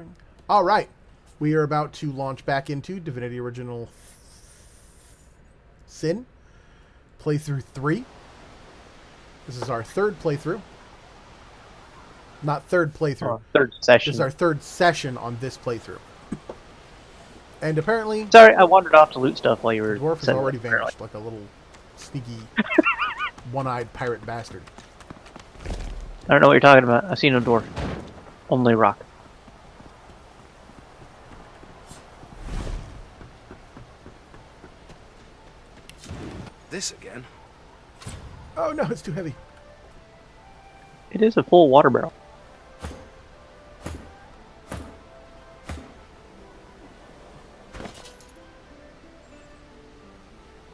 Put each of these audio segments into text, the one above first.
recording. All right. We are about to launch back into Divinity Original Sin. Playthrough 3. This is our third playthrough. Not third playthrough. Third session. This is our third session on this playthrough. And apparently... Sorry, I wandered off to loot stuff while you were... The dwarf has already vanished like a little sneaky, one-eyed pirate bastard. I don't know what you're talking about. I see no dwarf. Only rock. This again? Oh no, it's too heavy. It is a full water barrel.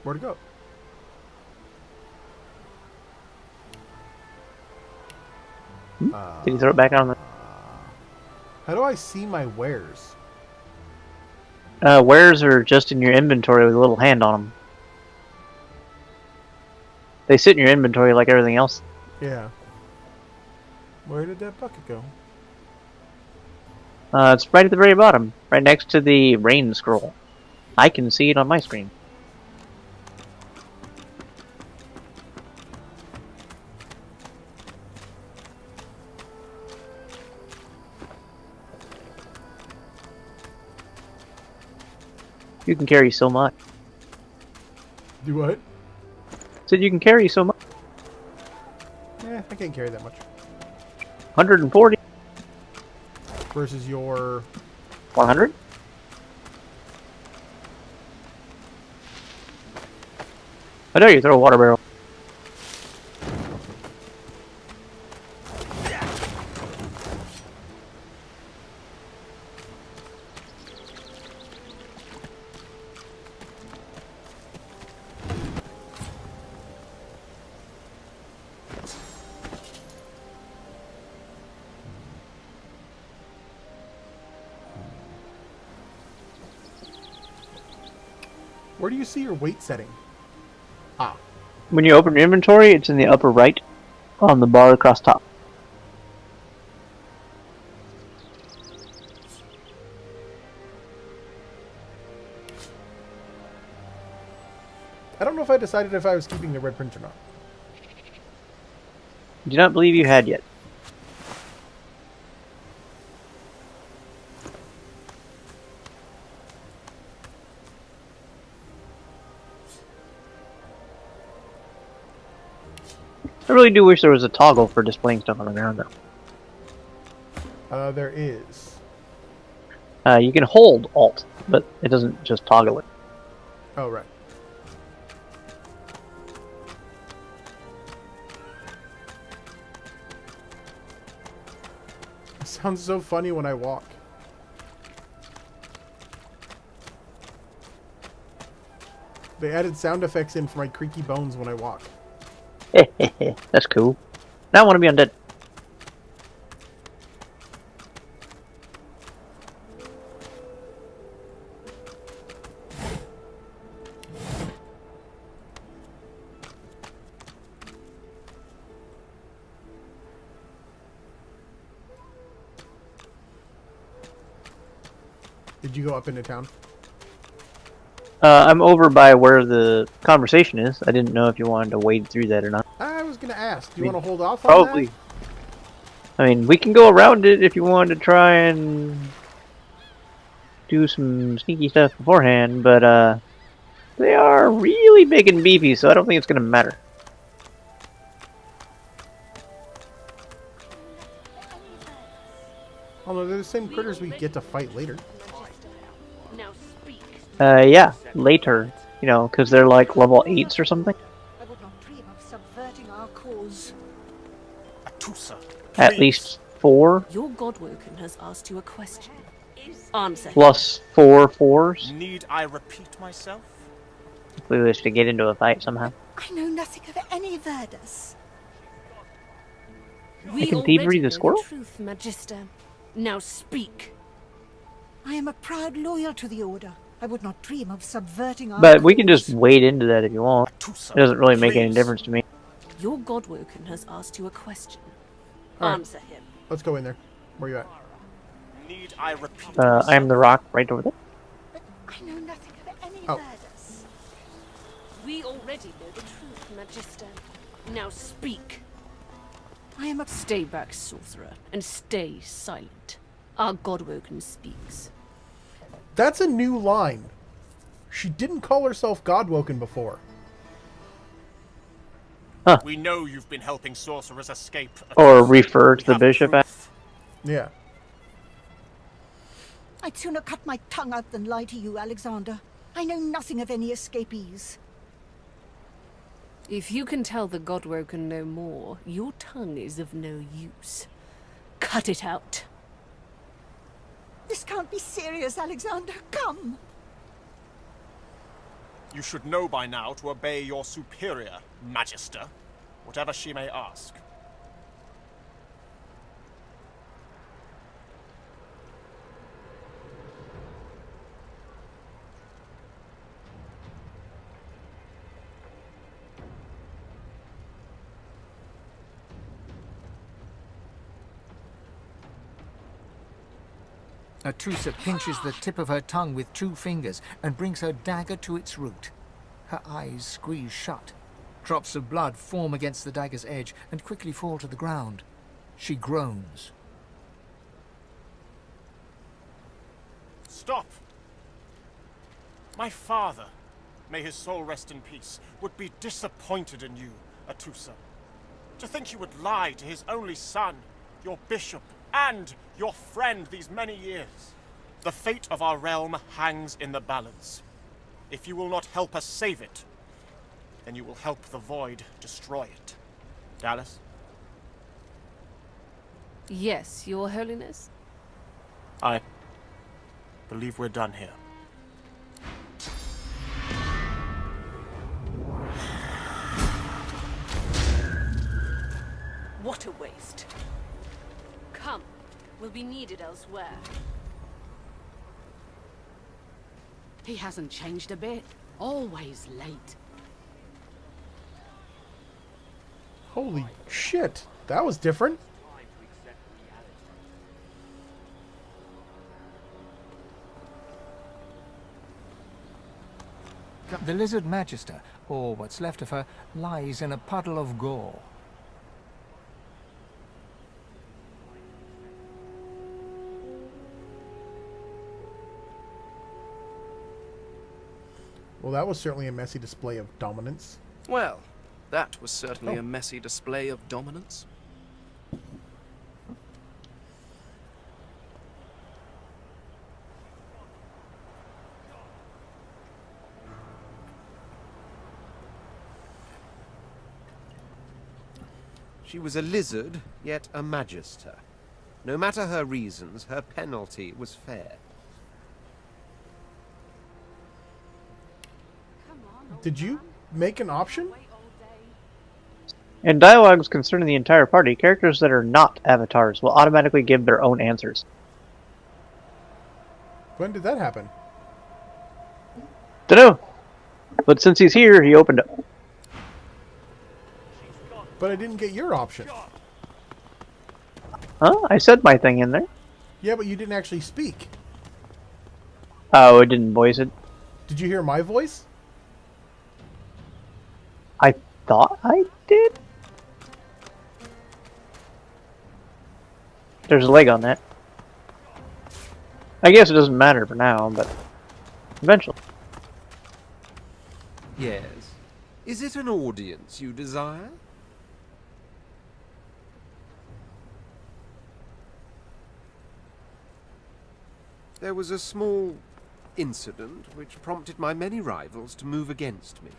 Where'd it go? Did you throw it back on the... How do I see my wares? Wares are just in your inventory with a little hand on them. They sit in your inventory like everything else. Yeah. Where did that bucket go? It's right at the very bottom, right next to the rain scroll. I can see it on my screen. You can carry so much. Do what? Said you can carry so much. Eh, I can't carry that much. 140. Versus your... 100? I know you throw a water barrel. Where do you see your weight setting? Ah. When you open your inventory, it's in the upper right on the bar across top. I don't know if I decided if I was keeping the red print or not. Do not believe you had yet. I really do wish there was a toggle for displaying stuff on the ground, though. There is. You can hold Alt, but it doesn't just toggle it. Oh, right. It sounds so funny when I walk. They added sound effects in for my creaky bones when I walk. That's cool. Now I want to be undead. Did you go up into town? I'm over by where the conversation is. I didn't know if you wanted to wade through that or not. I was going to ask. Do you want to hold off on Probably. that? I mean, we can go around it if you wanted to try and do some sneaky stuff beforehand, but they are really big and beefy, so I don't think it's going to matter. Although they're the same critters we get to fight later. Yeah, later, you know, because they're like level 8s or something. I would not dream of subverting our cause. At least 4 Your Godwoken has asked you a question. Answer. plus 4 4s. Need I repeat myself? If we wish to get into a fight somehow. I know nothing of any Verdus. We can feed already the know squirrel? Truth, Magister. Now speak. I am a proud loyal to the Order. I would not dream of subverting our But we can cause. just wade into that if you want. It doesn't really make any difference to me. Your Godwoken has asked you a question. All right. Answer him. Let's go in there. Where you at? Need I repeat I'm the rock right over there. But I know nothing of any Oh. murders. We already know the truth, Magister. Now speak. I am a... Stay back, sorcerer, and stay silent. Our Godwoken speaks. That's a new line. She didn't call herself Godwoken before. We know you've been helping sorcerers escape. Or refer to We the have bishop. proof. Yeah. I'd sooner cut my tongue out than lie to you, Alexander. I know nothing of any escapees. If you can tell the Godwoken no more, your tongue is of no use. Cut it out. This can't be serious, Alexander. Come. You should know by now to obey your superior, Magister, whatever she may ask. Atrusa pinches the tip of her tongue with 2 fingers and brings her dagger to its root. Her eyes squeeze shut. Drops of blood form against the dagger's edge and quickly fall to the ground. She groans. Stop! My father, may his soul rest in peace, would be disappointed in you, Atrusa. To think you would lie to his only son, your bishop, and your friend these many years. The fate of our realm hangs in the balance. If you will not help us save it, then you will help the Void destroy it. Dallas? Yes, Your Holiness? I believe we're done here. What a waste. Come, we'll be needed elsewhere. He hasn't changed a bit. Always late. Holy shit. That was different. The Lizard Magister, or what's left of her, lies in a puddle of gore. Well, that was certainly a messy display of dominance. Well, that was certainly a messy display of dominance. She was a lizard, yet a magister. No matter her reasons, her penalty was fair. Did you make an option? In dialogues concerning the entire party, characters that are not avatars will automatically give their own answers. When did that happen? Dunno. But since he's here, he opened it. But I didn't get your option. Huh? I said my thing in there. Yeah, but you didn't actually speak. Oh, it didn't voice it. Did you hear my voice? I thought I did? There's a leg on that. I guess it doesn't matter for now, but eventually. Yes. Is it an audience you desire? There was a small incident which prompted my many rivals to move against me.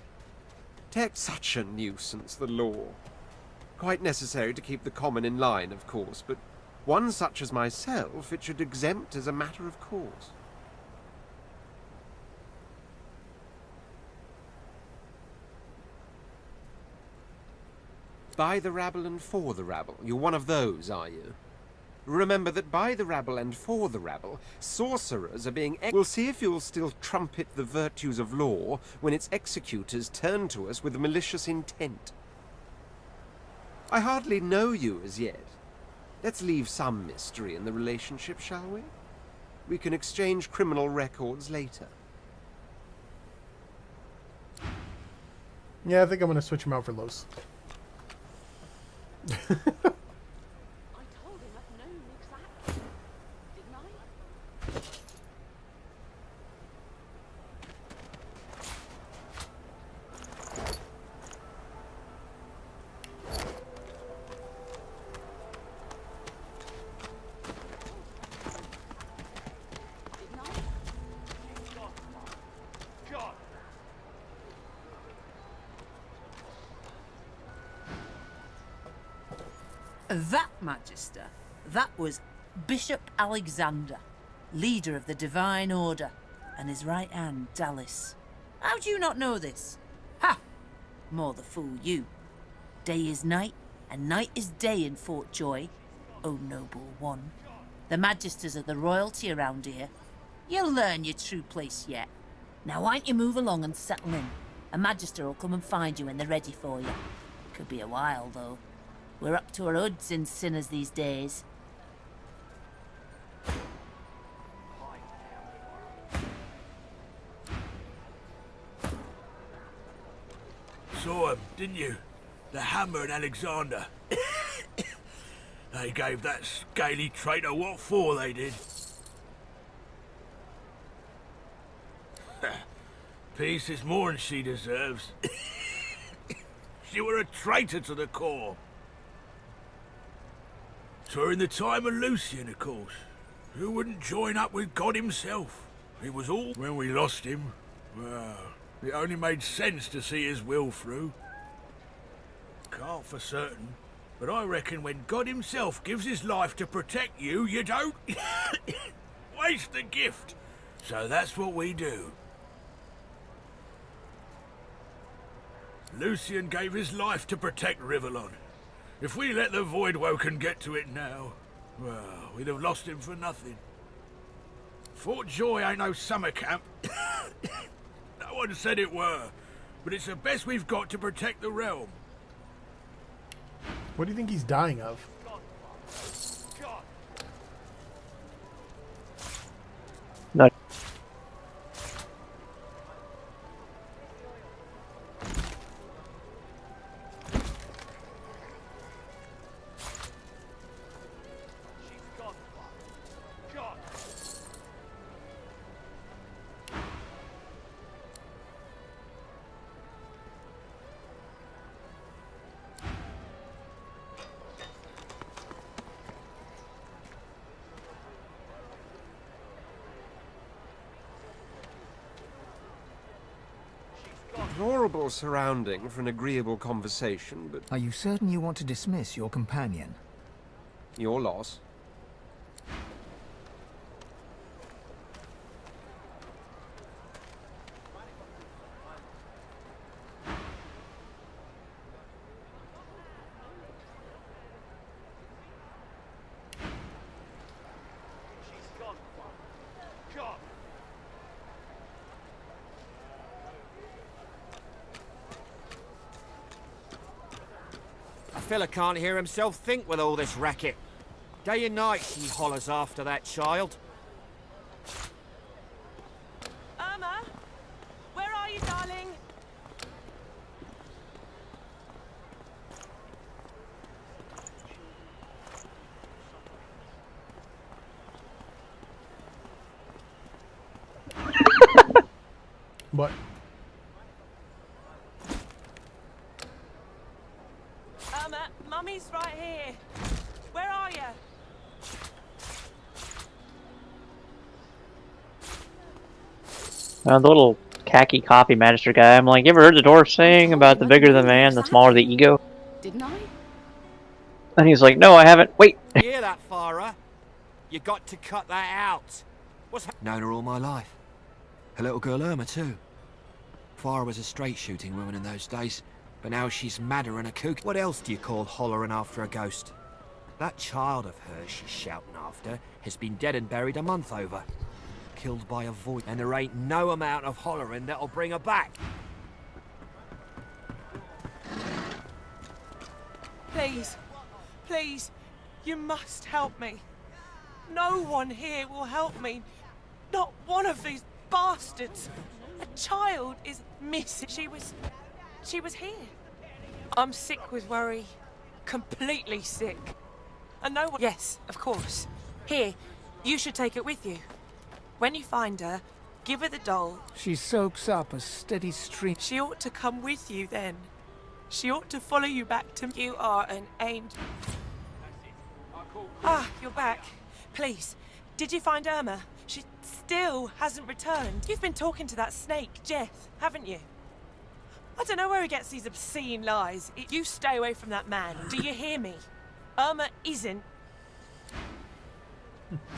Such a nuisance, the law. Quite necessary to keep the common in line, of course, but one such as myself it should exempt as a matter of course. By the rabble and for the rabble. You're one of those, are you? Remember that by the rabble and for the rabble, sorcerers are being We'll see if you'll still trumpet the virtues of law when its executors turn to us with malicious intent. I hardly know you as yet. Let's leave some mystery in the relationship, shall we? We can exchange criminal records later. Yeah, I think I'm going to switch him out for Los. I told him I'd known exactly, didn't I? That, Magister, that was Bishop Alexander, leader of the Divine Order, and his right hand, Dallas. How do you not know this? Ha! More the fool you. Day is night, and night is day in Fort Joy, O noble one. The Magisters are the royalty around here. You'll learn your true place yet. Now why don't you move along and settle in? A Magister will come and find you when they're ready for you. Could be a while, though. We're up to our hoods in sinners these days. Saw 'em, didn't you? The Hammer and Alexander. They gave that scaly traitor what for, they did. Peace is more than she deserves. She were a traitor to the core. During the time of Lucian, of course. Who wouldn't join up with God himself? It was all when we lost him. Well, it only made sense to see his will through. Can't for certain, but I reckon when God himself gives his life to protect you, you don't waste the gift. So that's what we do. Lucian gave his life to protect Rivellon. If we let the Voidwoken get to it now, well, we'd have lost him for nothing. Fort Joy ain't no summer camp. No one said it were, but it's the best we've got to protect the realm. What do you think he's dying of? No. Deplorable surrounding for an agreeable conversation, but Are you certain you want to dismiss your companion? your loss. A fella can't hear himself think with all this racket. Day and night he hollers after that child. Irma, where are you, darling? But Irma, Mummy's right here. Where are you? The little khaki coffee magister guy. I'm like, you ever heard the dwarf saying about the bigger the man, the smaller the ego? Didn't I? And he's like, no, I haven't. Wait. Hear that, Farah? You got to cut that out. What's Known her all my life. Her little girl Irma too. Farah was a straight shooting woman in those days, but now she's madder than a kook. What else do you call hollering after a ghost? That child of hers she's shouting after has been dead and buried a month over. Killed by a void, and there ain't no amount of hollering that'll bring her back. Please, please, you must help me. No one here will help me. Not one of these bastards. A child is missing. She was here. I'm sick with worry. Completely sick. And no one... Yes, of course. Here, you should take it with you. When you find her, give her the doll. She soaks up a steady stream. She ought to come with you then. She ought to follow you back to... You are an angel. Ah, you're back. Please, did you find Irma? She still hasn't returned. You've been talking to that snake, Jeth, haven't you? I don't know where he gets these obscene lies. You stay away from that man. Do you hear me? Irma isn't...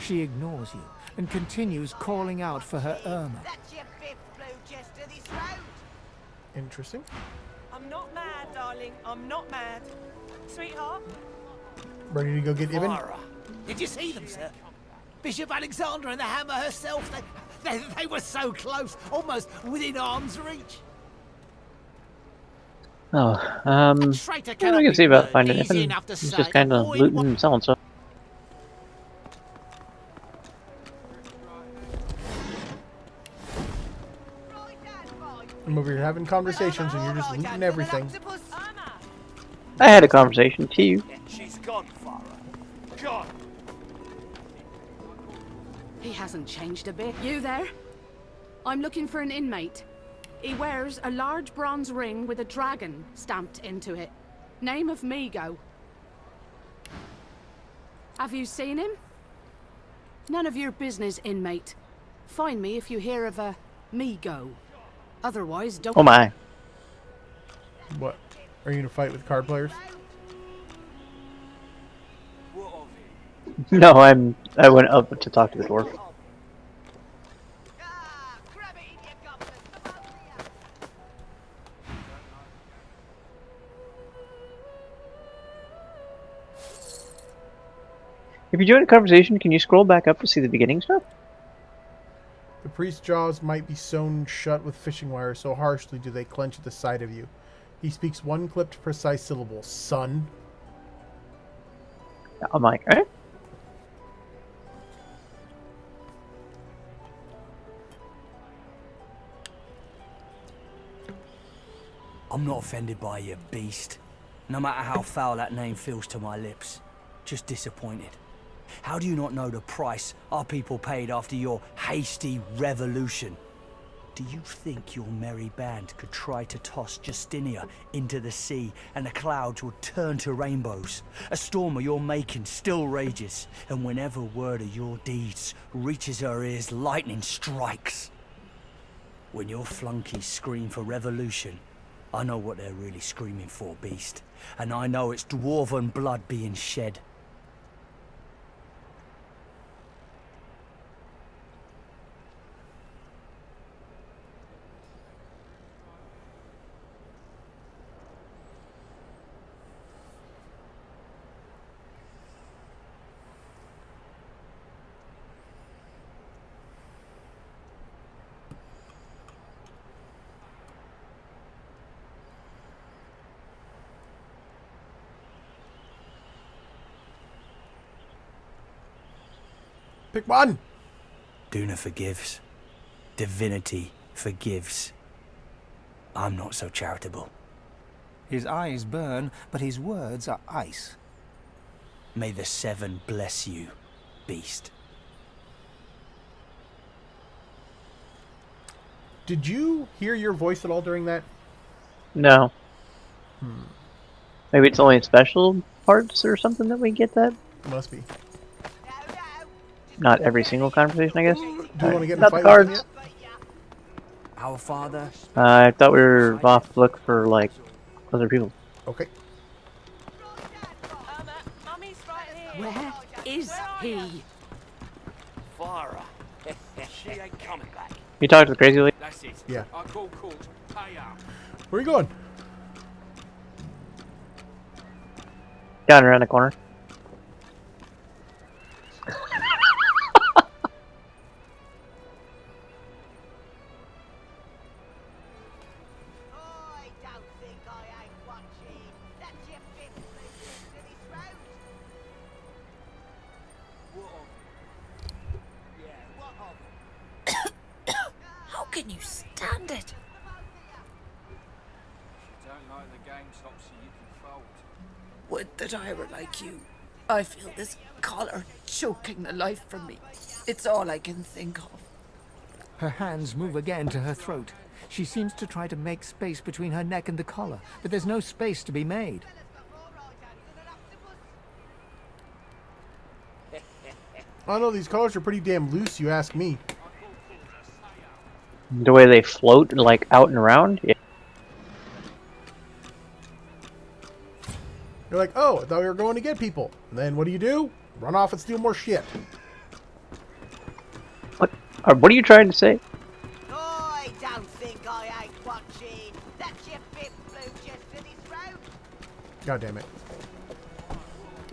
She ignores you and continues calling out for her Irma. That's your fifth blue chest to this road. Interesting. I'm not mad, darling. I'm not mad. Sweetheart? Ready to go get Ibn? Did you see them, sir? Bishop Alexander and the hammer herself. They were so close, almost within arm's reach. Oh, yeah, we can see about finding Ibn. He's just kind of looting and selling stuff. I'm over here having conversations and you're just looting everything. I had a conversation too. She's gone, Farah. Gone. He hasn't changed a bit. You there? I'm looking for an inmate. He wears a large bronze ring with a dragon stamped into it. Name of Migo. Have you seen him? None of your business, inmate. Find me if you hear of a Migo. Otherwise, don't... Oh my. What? Are you gonna fight with card players? No, I went up to talk to the dwarf. If you join a conversation, can you scroll back up to see the beginning stuff? The priest's jaws might be sewn shut with fishing wire, so harshly do they clench at the sight of you. He speaks one clipped, precise syllable. Son. I'm like, eh? I'm not offended by you, beast. No matter how foul that name feels to my lips. Just disappointed. How do you not know the price our people paid after your hasty revolution? Do you think your merry band could try to toss Justinia into the sea and the clouds would turn to rainbows? A storm of your making still rages, and whenever word of your deeds reaches her ears, lightning strikes. When your flunkies scream for revolution, I know what they're really screaming for, beast. And I know it's dwarven blood being shed. Pick one! Duna forgives. Divinity forgives. I'm not so charitable. His eyes burn, but his words are ice. May the Seven bless you, beast. Did you hear your voice at all during that? No. Maybe it's only in special parts or something that we get that? Must be. Not every single conversation, I guess. Do you want to get in a Not fight the with him cards. yet? Our Father. I thought we were off look for, like, other people. Okay. Mummy's right here. Where is he? Farah. She ain't coming back. You talked to the crazy lady? That's it. Yeah. I call court. Pay up. Where are you going? Down around the corner. can you stand it? Don't like the game stops so you can fold. Would that I were like you. I feel this collar choking the life from me. It's all I can think of. Her hands move again to her throat. She seems to try to make space between her neck and the collar, but there's no space to be made. I know these collars are pretty damn loose, you ask me. The way they float, like, out and around? Yeah. You're like, oh, I thought we were going to get people. And then what do? Run off and steal more shit. What are you trying to say? I don't think I ain't watching. That's your bit, Blue Jester, this road. God damn it.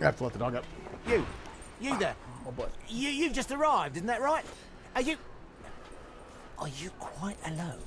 I have to let the dog up. You there. Oh boy. You've just arrived, isn't that right? Are you quite alone?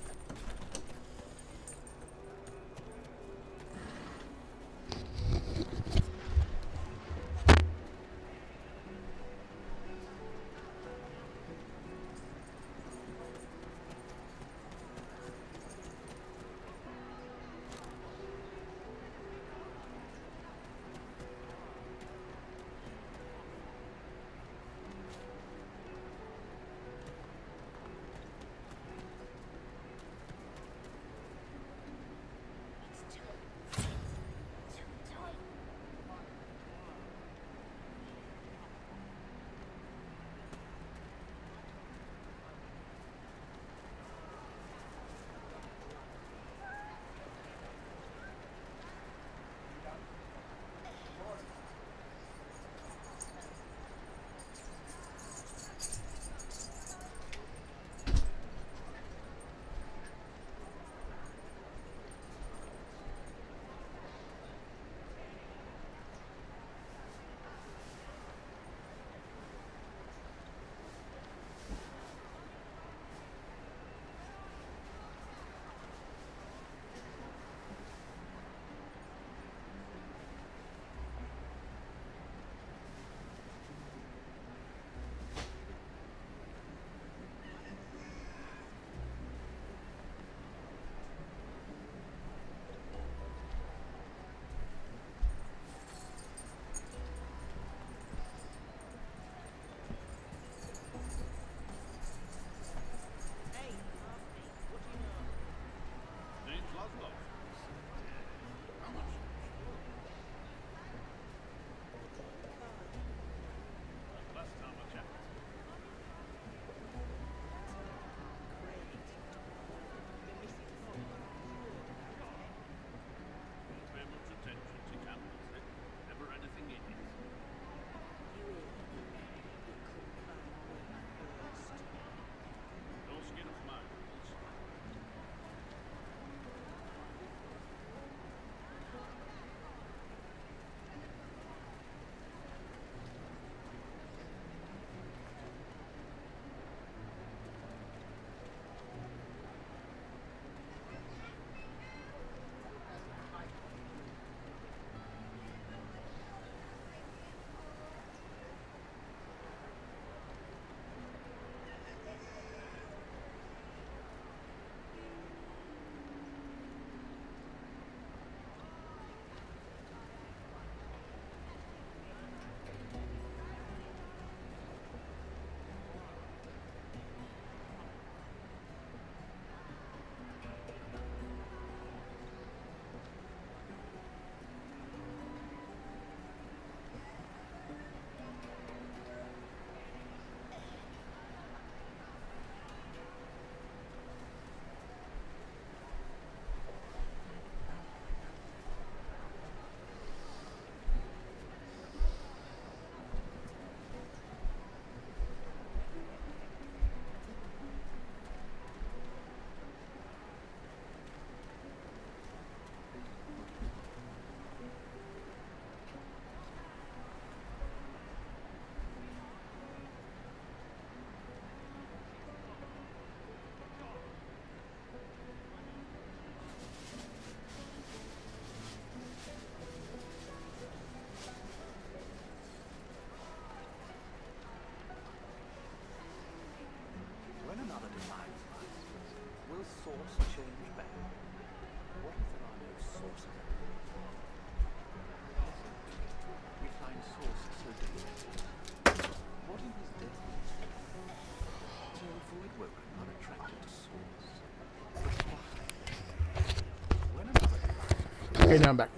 Okay, now I'm back.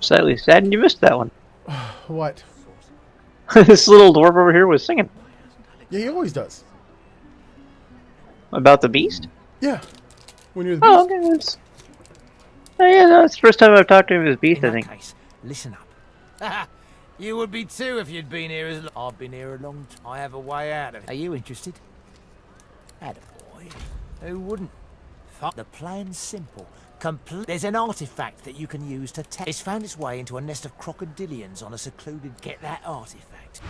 Sadly, sad you missed that one. What? This little dwarf over here was singing. Yeah, he always does. About the beast? Yeah. When you're the beast. Oh, okay. Yeah, no, it's the first time I've talked to him as beast, I think. Case, listen up. You would be too if you'd been here as long. I've been here a long time. I have a way out of it. Are you interested? Attaboy. Who wouldn't? The plan's simple. There's an artifact that you can use to test. It's found its way into a nest of crocodilians on a secluded... Get that artifact.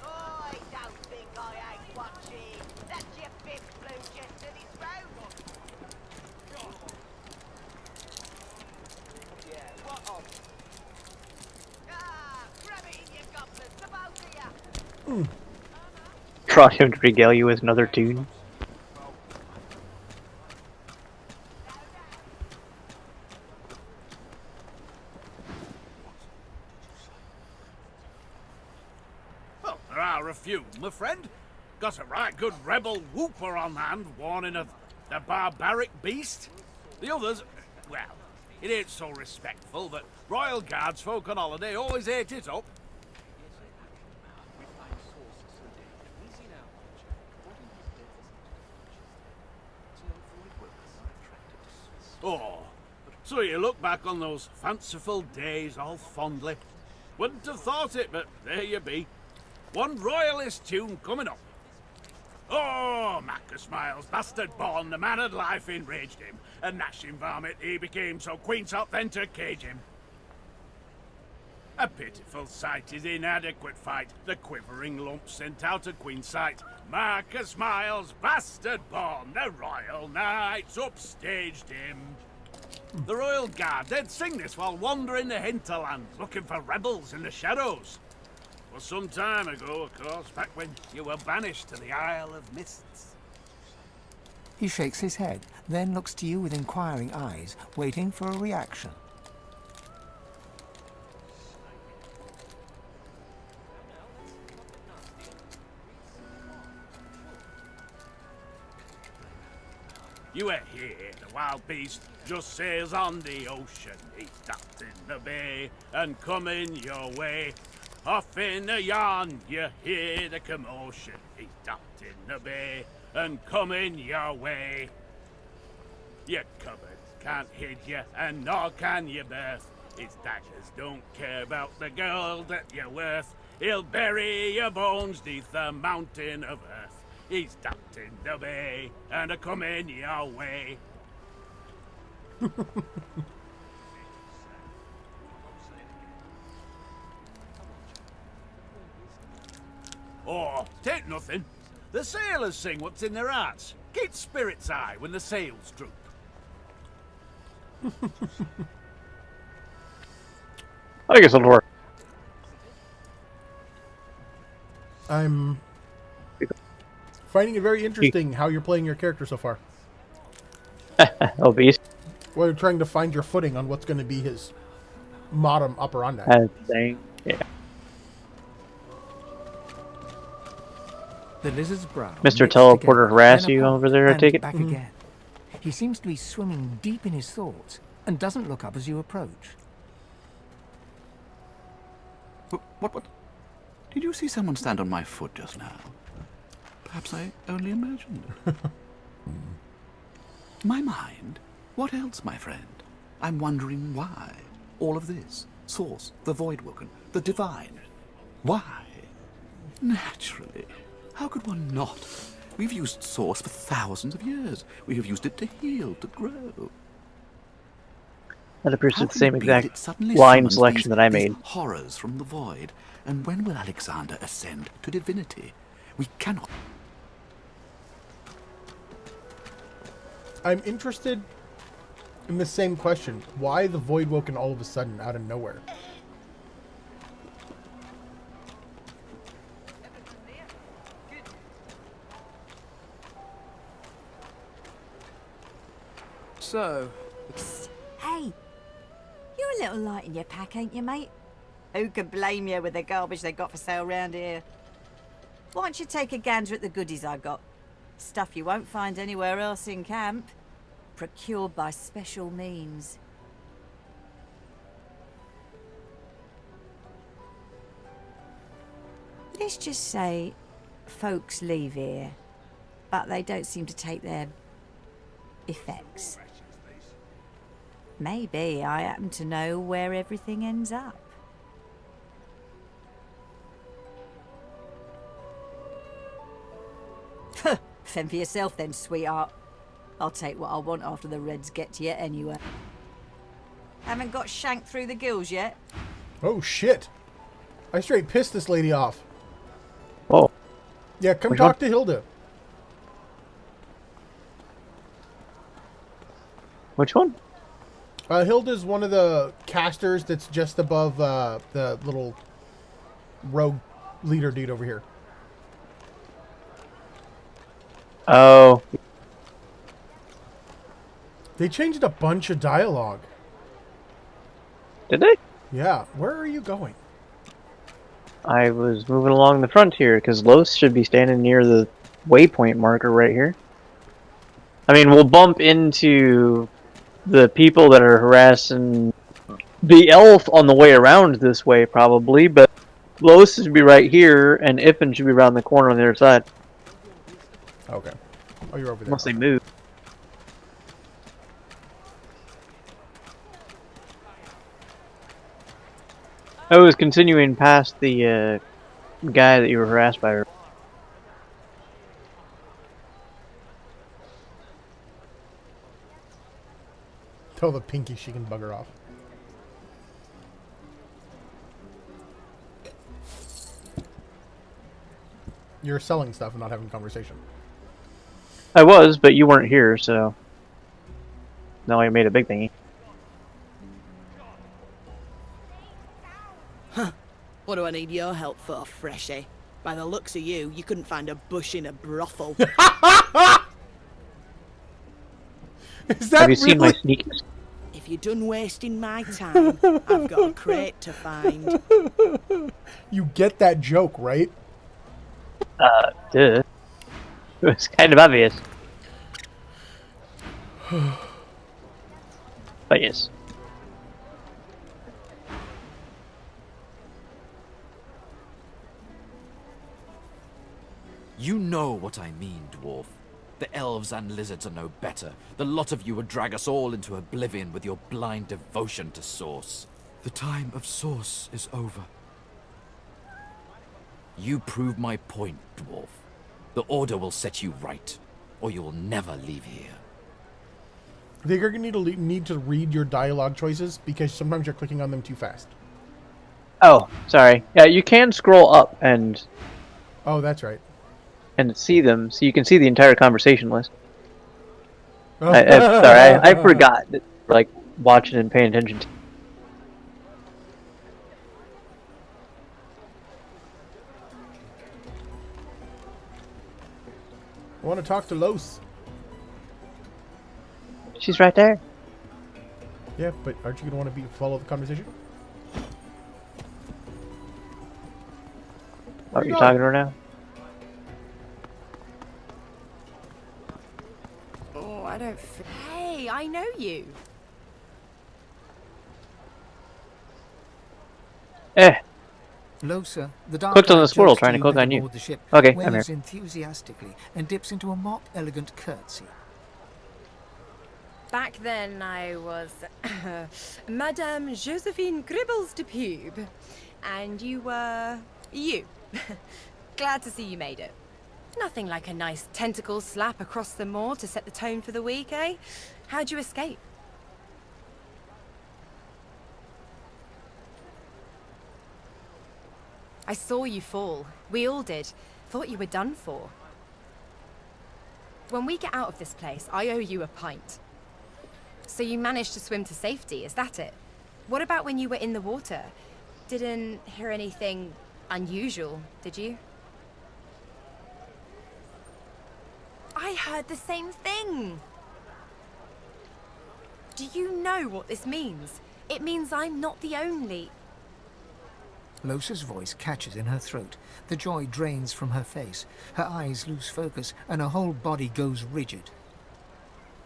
I don't think I ain't watching. That's your big blue just to this road. Yeah, what on? Ah, grab it in your goblins, the both of you. Try him to regale you with another tune. Well, there are a few, my friend. Got a right good rebel whooper on hand, warning of the barbaric beast. The others, well, it ain't so respectful, but royal guards folk on holiday always ate it up. Oh, so you look back on those fanciful days all fondly. Wouldn't have thought it, but there you be. One royalist tune coming up. Oh, Macus Miles, bastard born, the man of life enraged him. A gnashing varmint he became, so Queen sought then to cage him. A pitiful sight, his inadequate fight, the quivering lump sent out of Queen's sight. Marcus Miles, bastard born, the royal knights upstaged him. The royal guard, they'd sing this while wandering the hinterland, looking for rebels in the shadows. Was some time ago, of course, back when you were banished to the Isle of Mists. He shakes his head, then looks to you with inquiring eyes, waiting for a reaction. You ain't here, the wild beast just sails on the ocean. He's docked in the bay and coming your way. Off in the yarn, you hear the commotion. He's docked in the bay and coming your way. Your cupboard can't hid you, and nor can your birth. His daggers don't care about the gold that you're worth. He'll bury your bones neath the mountain of earth. He's docked in the bay and a coming your way. Oh, take nothing. The sailors sing what's in their hearts. Keep spirits high when the sails droop. I guess it'll work. I'm finding it very interesting how you're playing your character so far. Oh, beast. Well, you're trying to find your footing on what's going to be his modum operandi. Thing. Yeah. The lizard's brow. Mr. knits Teleporter together, harass then you apart, over there, I and take it? back again. He seems to be swimming deep in his thoughts and doesn't look up as you approach. What? Did you see someone stand on my foot just now? Perhaps I only imagined. My mind? What else, my friend? I'm wondering why. All of this. Source, the Voidwoken, the Divine. Why? Naturally. How could one not? We've used Source for thousands of years. We have used it to heal, to grow. That appears to How the can same it be that exact it suddenly line summons selection that I these made. horrors from the void? And when will Alexander ascend to divinity? We cannot. I'm interested in the same question. Why the Voidwoken all of a sudden out of nowhere? So, Hey, you're a little light in your pack, ain't you, mate? Who could blame you with the garbage they got for sale round here? Why don't you take a gander at the goodies I got? Stuff you won't find anywhere else in camp. Procured by special means. Let's just say folks leave here, but they don't seem to take their effects. Maybe I happen to know where everything ends up. Fend for yourself then, sweetheart. I'll take what I want after the Reds get to you anyway. Haven't got shanked through the gills yet? Oh, shit. I straight pissed this lady off. Whoa. Yeah, come Which talk one? to Hilda. Which one? Hilda's one of the casters that's just above the little rogue leader dude over here. Oh. They changed a bunch of dialogue. Did they? Yeah. Where are you going? I was moving along the frontier, because Los should be standing near the waypoint marker right here. I mean, we'll bump into the people that are harassing the elf on the way around this way, probably, but Los should be right here, and Iffen should be around the corner on the other side. Okay. Oh, you're over there. Unless they move. I was continuing past the guy that you were harassed by. Tell the Pinky she can bugger off. You're selling stuff and not having conversation. I was, but you weren't here, so now I made a big thingy. Huh. What do I need your help for, Freshie? By the looks of you, you couldn't find a bush in a brothel. Have you seen my sneakers? If you're done wasting my time, I've got a crate to find. You get that joke, right? Duh. It was kind of obvious. But yes. You know what I mean, dwarf. The elves and lizards are no better. The lot of you would drag us all into oblivion with your blind devotion to Source. The time of Source is over. You prove my point, dwarf. The Order will set you right, or you will never leave here. I think you're going to need to read your dialogue choices because sometimes you're clicking on them too fast. Oh, sorry. Yeah, you can scroll up and Oh, that's right. and see them, so you can see the entire conversation list. Sorry, I forgot that, like, watching and paying attention to. I want to talk to Los. She's right there. Yeah, but aren't you going to want to follow the conversation? Oh, you're talking to her now? Oh, I don't. Hey, I know you. Losa, the dark Clicked on the Knight squirrel jumps trying to you click head on you. aboard the ship, Okay, I'm waves here. enthusiastically and dips into a mock elegant curtsy. Back then, I was Madame Josephine Gribbles de Pube, and you were you. Glad to see you made it. Nothing like a nice tentacle slap across the moor to set the tone for the week, eh? How'd you escape? I saw you fall. We all did. Thought you were done for. When we get out of this place, I owe you a pint. So you managed to swim to safety, is that it? What about when you were in the water? Didn't hear anything unusual, did you? I heard the same thing! Do you know what this means? It means I'm not the only... Losa's voice catches in her throat. The joy drains from her face. Her eyes lose focus, and her whole body goes rigid.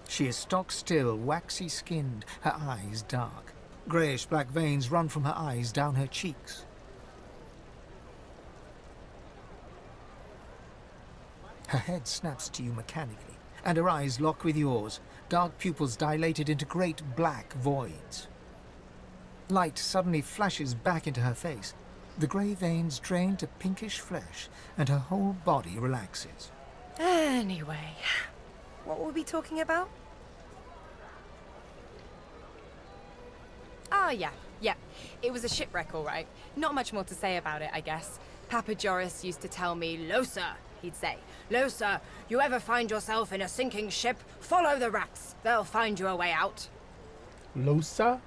She is stock still, waxy skinned, her eyes dark. Greyish-black veins run from her eyes down her cheeks. Her head snaps to you mechanically, and her eyes lock with yours, dark pupils dilated into great black voids. Light suddenly flashes back into her face. The grey veins drain to pinkish flesh, and her whole body relaxes. Anyway, what were we talking about? Oh, yeah. It was a shipwreck, all right. Not much more to say about it, I guess. Papa Joris used to tell me, Losa, he'd say, Losa, you ever find yourself in a sinking ship, follow the rats. They'll find you a way out. Losa?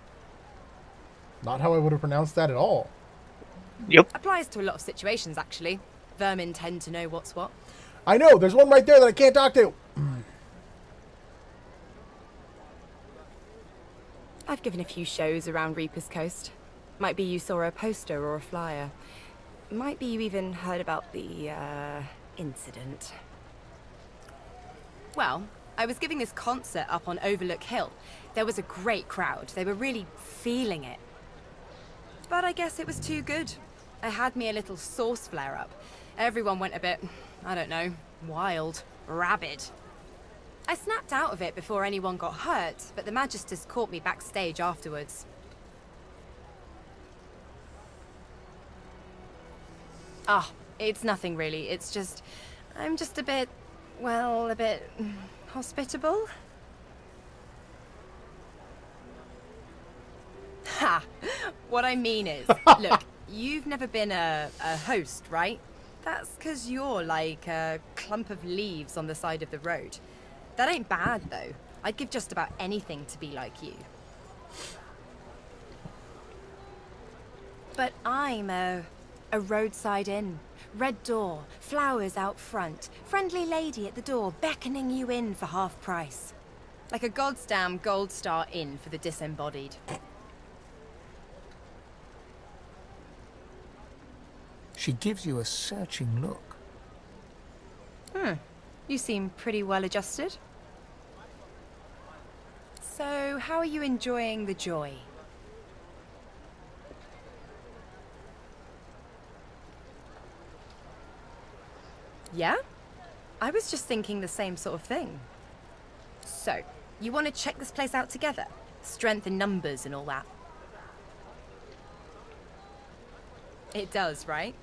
Not how I would have pronounced that at all. Yep. Applies to a lot of situations, actually. Vermin tend to know what's what. I know, there's one right there that I can't talk to. I've given a few shows around Reaper's Coast. Might be you saw a poster or a flyer. Might be you even heard about the, incident. Well, I was giving this concert up on Overlook Hill. There was a great crowd. They were really feeling it. But I guess it was too good. I had me a little sauce flare-up. Everyone went a bit, I don't know, wild, rabid. I snapped out of it before anyone got hurt, but the Magisters caught me backstage afterwards. Ah, it's nothing really. It's just, I'm just a bit, well, a bit hospitable. Ha! What I mean is, look, you've never been a host, right? That's 'cause you're like a clump of leaves on the side of the road. That ain't bad, though. I'd give just about anything to be like you. But I'm a roadside inn. Red door, flowers out front, friendly lady at the door beckoning you in for half price. Like a goddamn gold star inn for the disembodied. She gives you a searching look. You seem pretty well adjusted. So, how are you enjoying the joy? Yeah? I was just thinking the same sort of thing. So, you want to check this place out together? Strength in numbers and all that. It does, right?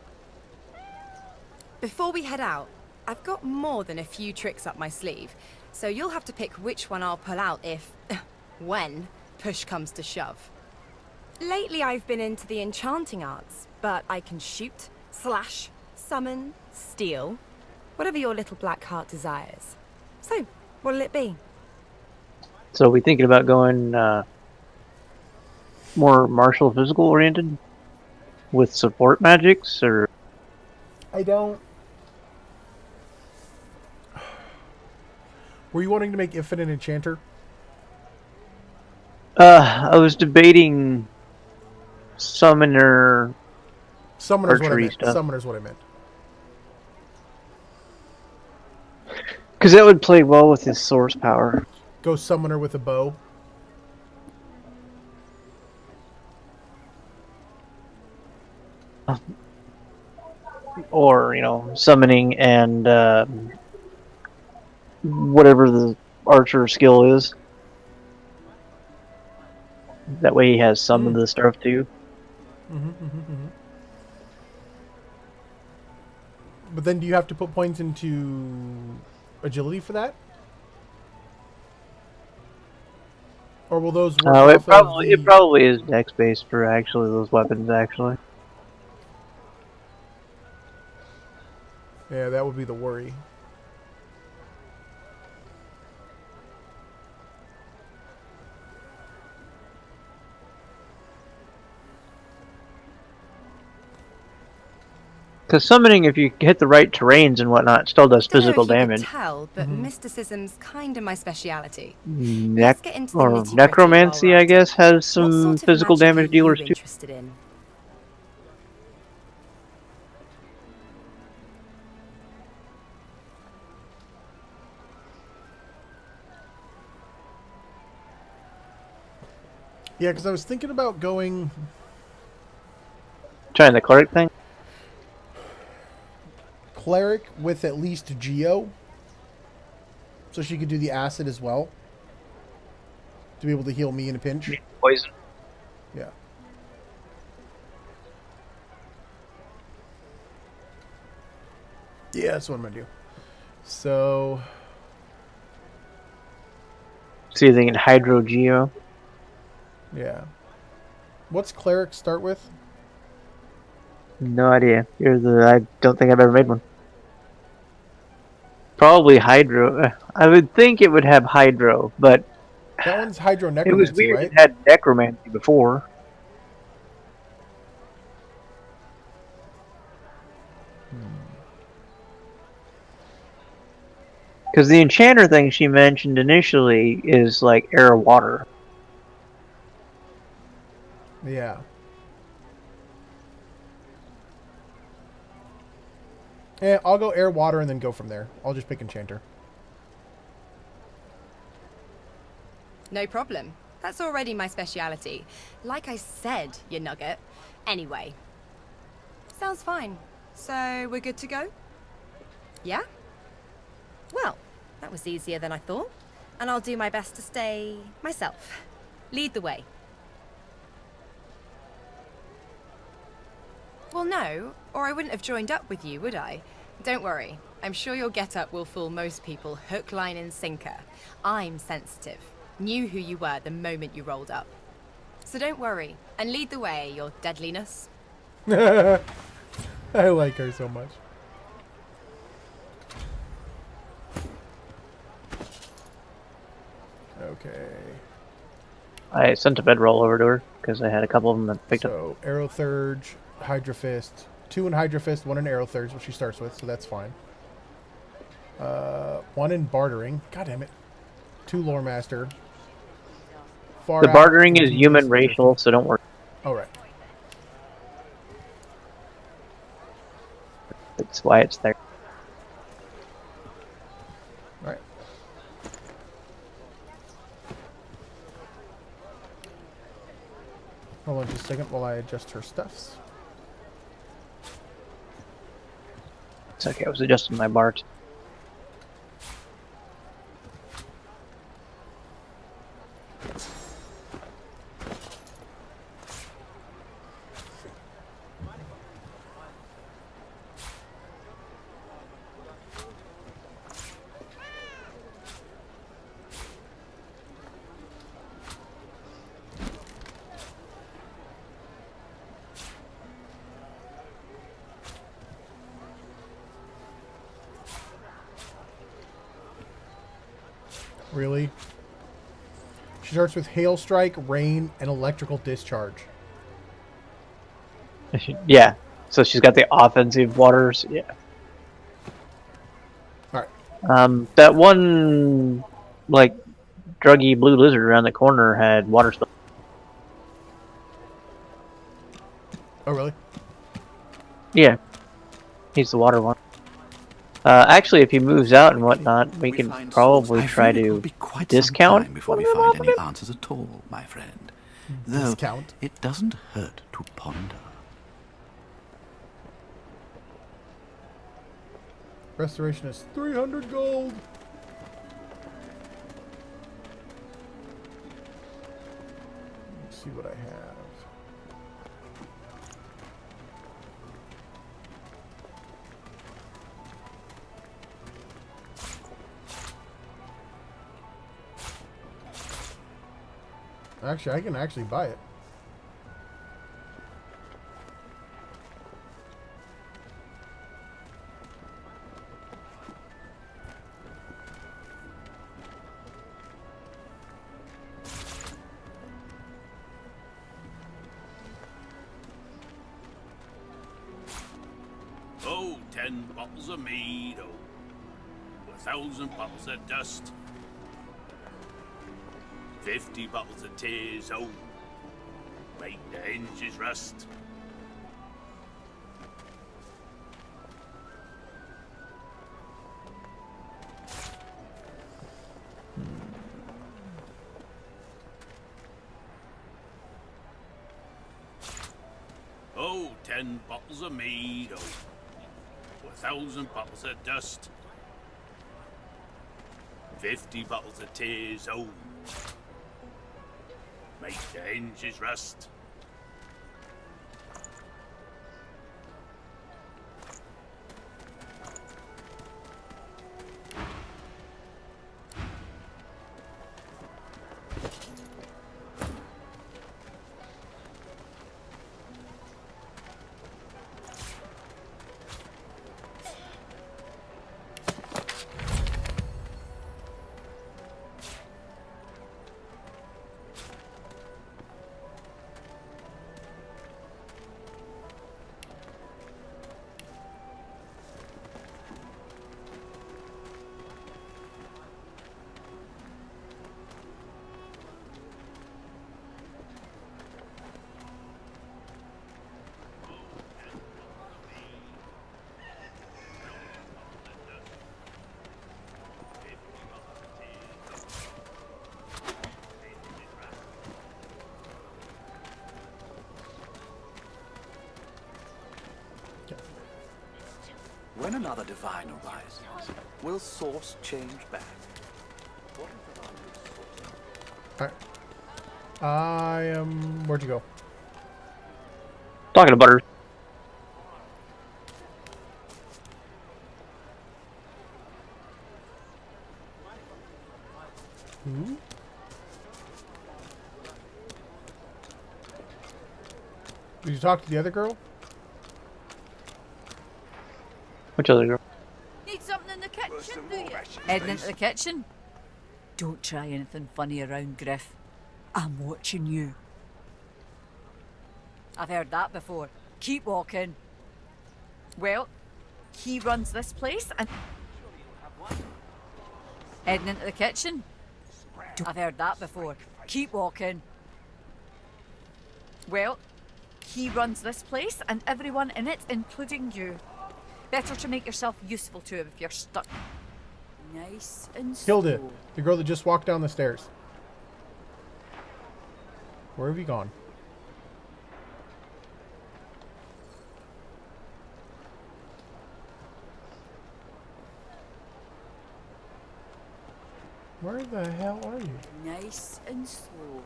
Before we head out, I've got more than a few tricks up my sleeve, so you'll have to pick which one I'll pull out if, when, push comes to shove. Lately I've been into the enchanting arts, but I can shoot, slash, summon, steal, whatever your little black heart desires. So, what'll it be? So we thinking about going more martial physical oriented with support magics, or? I don't. Were you wanting to make Infinite Enchanter? I was debating summoner. Summoner's what I archery meant. stuff. Summoner's what I meant. Because that would play well with his source power. Go Summoner with a bow. Or, summoning and whatever the archer skill is. That way he has some of the stuff too. But then do you have to put points into agility for that? Or will those work It off probably of it probably is dex based for actually those weapons actually. Yeah, that would be the worry. Because summoning, if you hit the right terrains and whatnot, still does physical Don't know if you damage. could tell, but mysticism's kind of my speciality. Or necromancy, I guess, has some physical damage dealers too. Interested in? Yeah, because I was thinking about going Trying the cleric thing? cleric with at least Geo, so she could do the acid as well to be able to heal me in a pinch. Poison. Yeah. Yeah, that's what I'm gonna do. So, So you're thinking Hydro Geo? yeah. What's cleric start with? No idea. I don't think I've ever made one. Probably Hydro. I would think it would have Hydro, but That one's hydro it was necromancy, weird. right? It had Necromancy before. Because the enchanter thing she mentioned initially is like air or water. Yeah. Yeah, I'll go air, water, and then go from there. I'll just pick enchanter. No problem. That's already my speciality. Like I said, you nugget. Anyway. Sounds fine. So, we're good to go? Yeah? Well, that was easier than I thought. And I'll do my best to stay myself. Lead the way. Well, no, or I wouldn't have joined up with you, would I? Don't worry. I'm sure your get-up will fool most people hook, line, and sinker. I'm sensitive. Knew who you were the moment you rolled up. So don't worry, and lead the way, your deadliness. I like her so much. Okay. I sent a bedroll over to her because I had a couple of them that picked up. So, Arrow Thurge, Hydra Fist. 2 in Hydra Fist, 1 in Arrow Thurge, which she starts with, so that's fine. 1 in Bartering. God damn it. 2 Lore Master. Far The out, bartering is and human DPS racial, so don't worry. Oh, right. That's why it's there. Alright. Hold on just a second while I adjust her stuffs. It's okay, I was adjusting my bar. Really? She starts with Hail Strike, Rain, and Electrical Discharge. Yeah, so she's got the offensive waters. Yeah. Alright. That one, like, druggy blue lizard around the corner had water spell. Oh, really? Yeah. He's the water one. Actually, if he moves out and whatnot, we can probably try to discount before we find any answers at all, my friend. Though Discount? it doesn't hurt to ponder. Restoration is 300 gold. Let's see what I have. Actually, I can actually buy it. Oh, 10 bottles of mead, oh, 1,000 bottles of dust, 50 bottles of tears, oh, make the hinges rust. 10 bottles of mead, or 1,000 bottles of dust, 50 bottles of tears, oh, make the hinges rust. When another divine arises, will source change back? What if our new source- Alright. I am... Where'd you go? Talking to Butter. Who? Did you talk to the other girl? Which other girl? Need something in the kitchen, do you? Heading into the kitchen? Don't try anything funny around, Griff. I'm watching you. I've heard that before. Keep walking. Well, he runs this place and... Heading into the kitchen? I've heard that before. Keep walking. Well, he runs this place and everyone in it, including you. Better to make yourself useful to him if you're stuck. Nice and slow. Hilda, the girl that just walked down the stairs. Where have you gone? Where the hell are you? Nice and slow.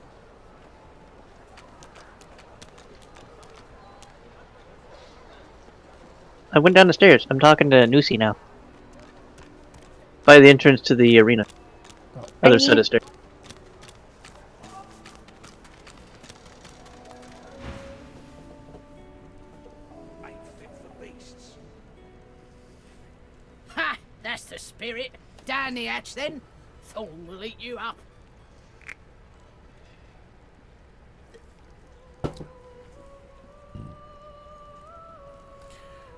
I went down the stairs. I'm talking to Nusi now. By the entrance to the arena. Other set of stairs. Ha! That's the spirit. Down the hatch then. Thorn will eat you up.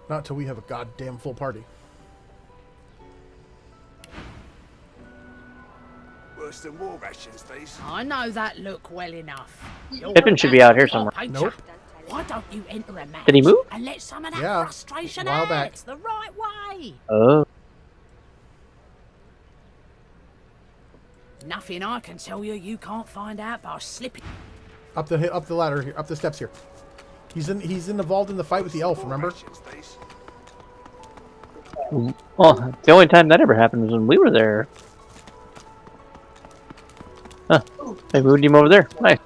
Not till we have a goddamn full party. Worse than war rations, these. I know that look well enough. Pippin should be out here somewhere. Nope. Why don't you enter a match Did he move? and let some of that Yeah, frustration a while out? back. It's the right way. Oh. Nothing I can tell you you can't find out by slipping. Up the ladder here, up the steps here. He's involved in the fight with the elf, remember? Well, the only time that ever happened was when we were there. Huh. They moved him over there. Nice.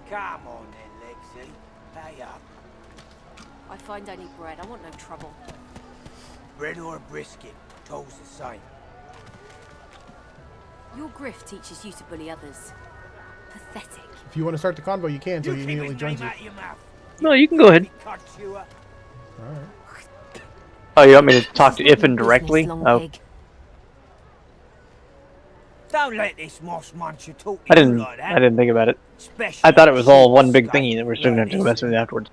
Come on then, Lexi. Pay up. I find I need bread. I want no trouble. Bread or a brisket, toll's the same. Your grift teaches you to bully others. Pathetic. If you want to start the convo, you can, so he immediately joins you. No, you can go ahead. Alright. Oh, you want me to talk to Iffin directly? Oh. Don't let this moss muncher talk I to you didn't. like that. I didn't think about it. Especially I thought it was all one big scuff thingy that we're still going to mess with afterwards.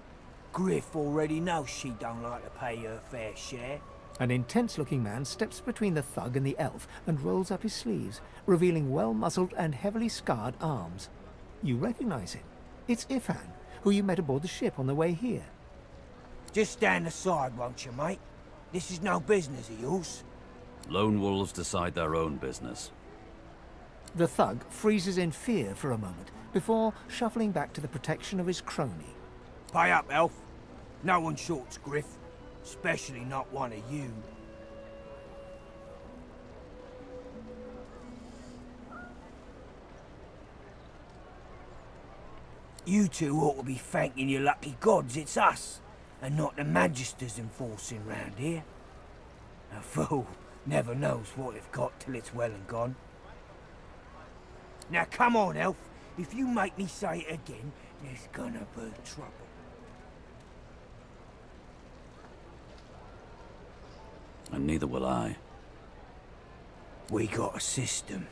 Griff already knows she don't like to pay her fair share. An intense-looking man steps between the thug and the elf and rolls up his sleeves, revealing well-muscled and heavily scarred arms. You recognize him. It's Ifan, who you met aboard the ship on the way here. Just stand aside, won't you, mate? This is no business of yours. Lone wolves decide their own business. The thug freezes in fear for a moment before shuffling back to the protection of his crony. Pay up, elf. No one shorts Griff, especially not one of you. You two ought to be thanking your lucky gods it's us, and not the Magisters enforcing round here. A fool never knows what they've got till it's well and gone. Now come on, elf. If you make me say it again, there's gonna be trouble. And neither will I. We got a system,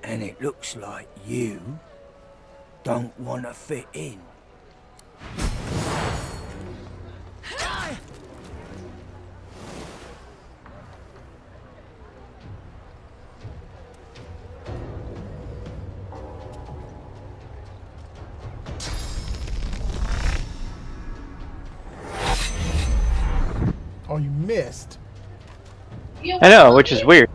and it looks like you don't want to fit in. Oh, you missed. I know, which is weird.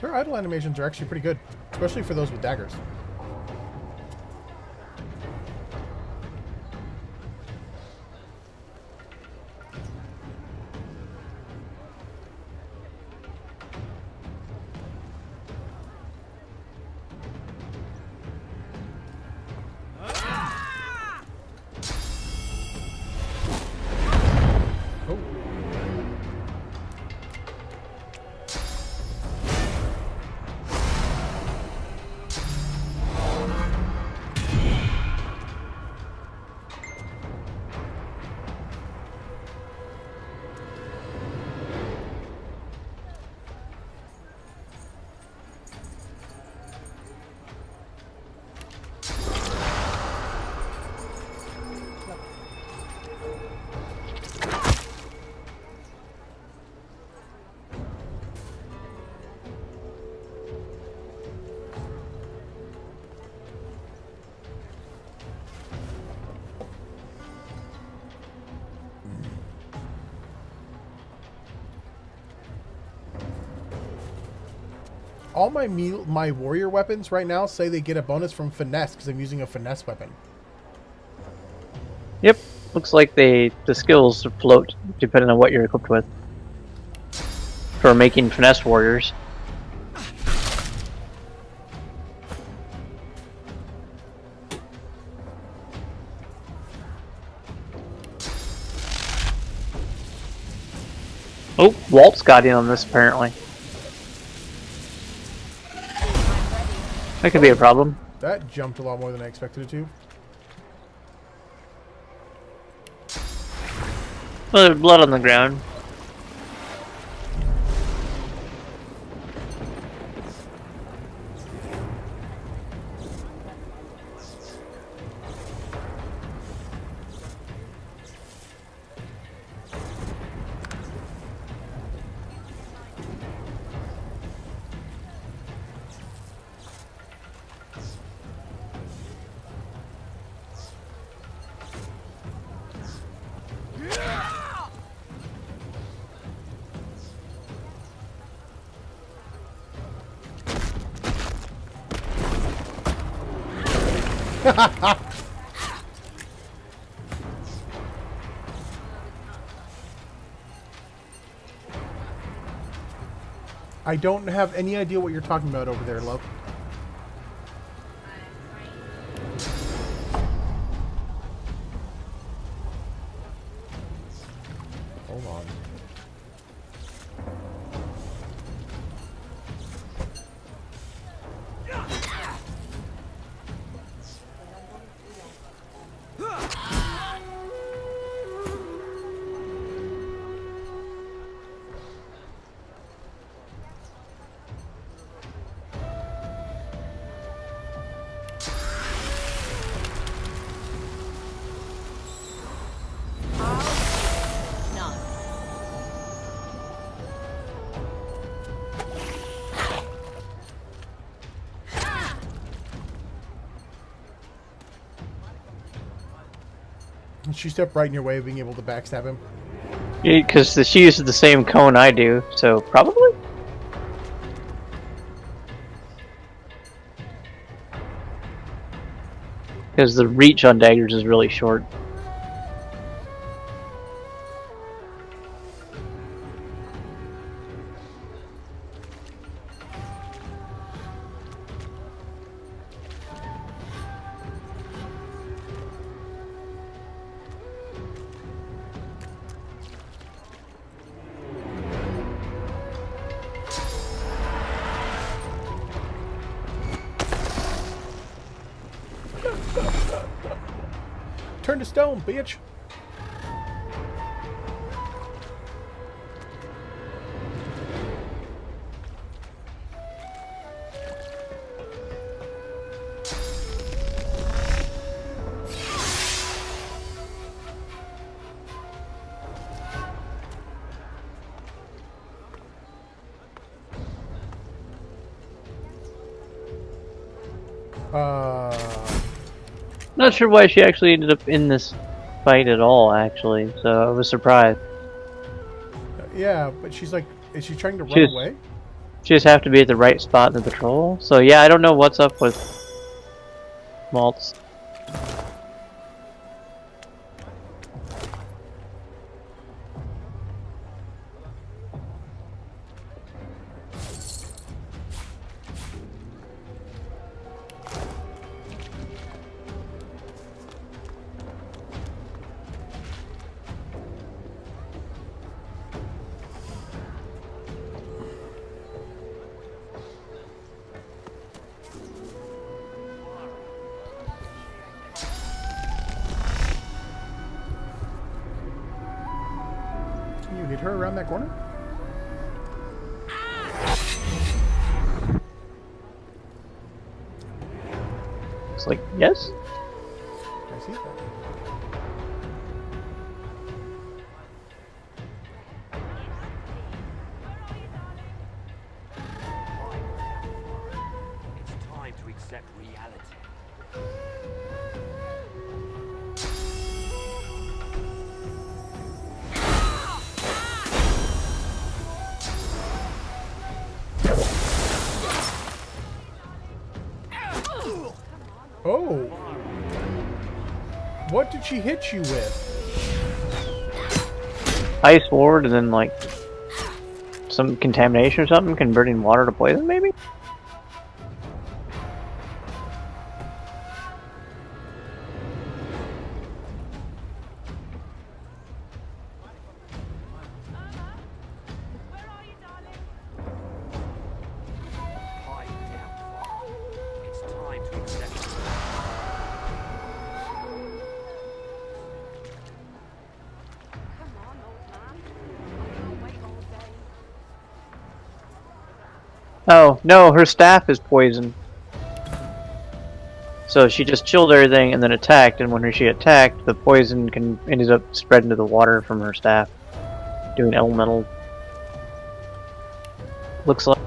Their idle animations are actually pretty good, especially for those with daggers. All my warrior weapons right now say they get a bonus from finesse because I'm using a finesse weapon. Yep, looks like the skills float depending on what you're equipped with for making finesse warriors. Oh, Walt's got in on this apparently. That could be a problem. That jumped a lot more than I expected it to. Well, there's blood on the ground. I don't have any idea what you're talking about over there, love. Hold on. She stepped right in your way of being able to backstab him. Because she uses the same cone I do, so probably? Because the reach on daggers is really short. Turn to stone, bitch. Not sure why she actually ended up in this fight at all, actually, so I was surprised. Yeah, but she's like, is she trying to run She's- away? She just have to be at the right spot in the patrol. So yeah, I don't know what's up with Maltz. Can you hit her around that corner? It's like, yes? I see that. It's time to accept reality. Oh. What did she hit you with? Ice ward and then like some contamination or something, converting water to poison maybe? It's time to accept. Oh, no, her staff is poisoned. So she just chilled everything and then attacked, and when she attacked, the poison ended up spreading to the water from her staff. Doing elemental. Looks like.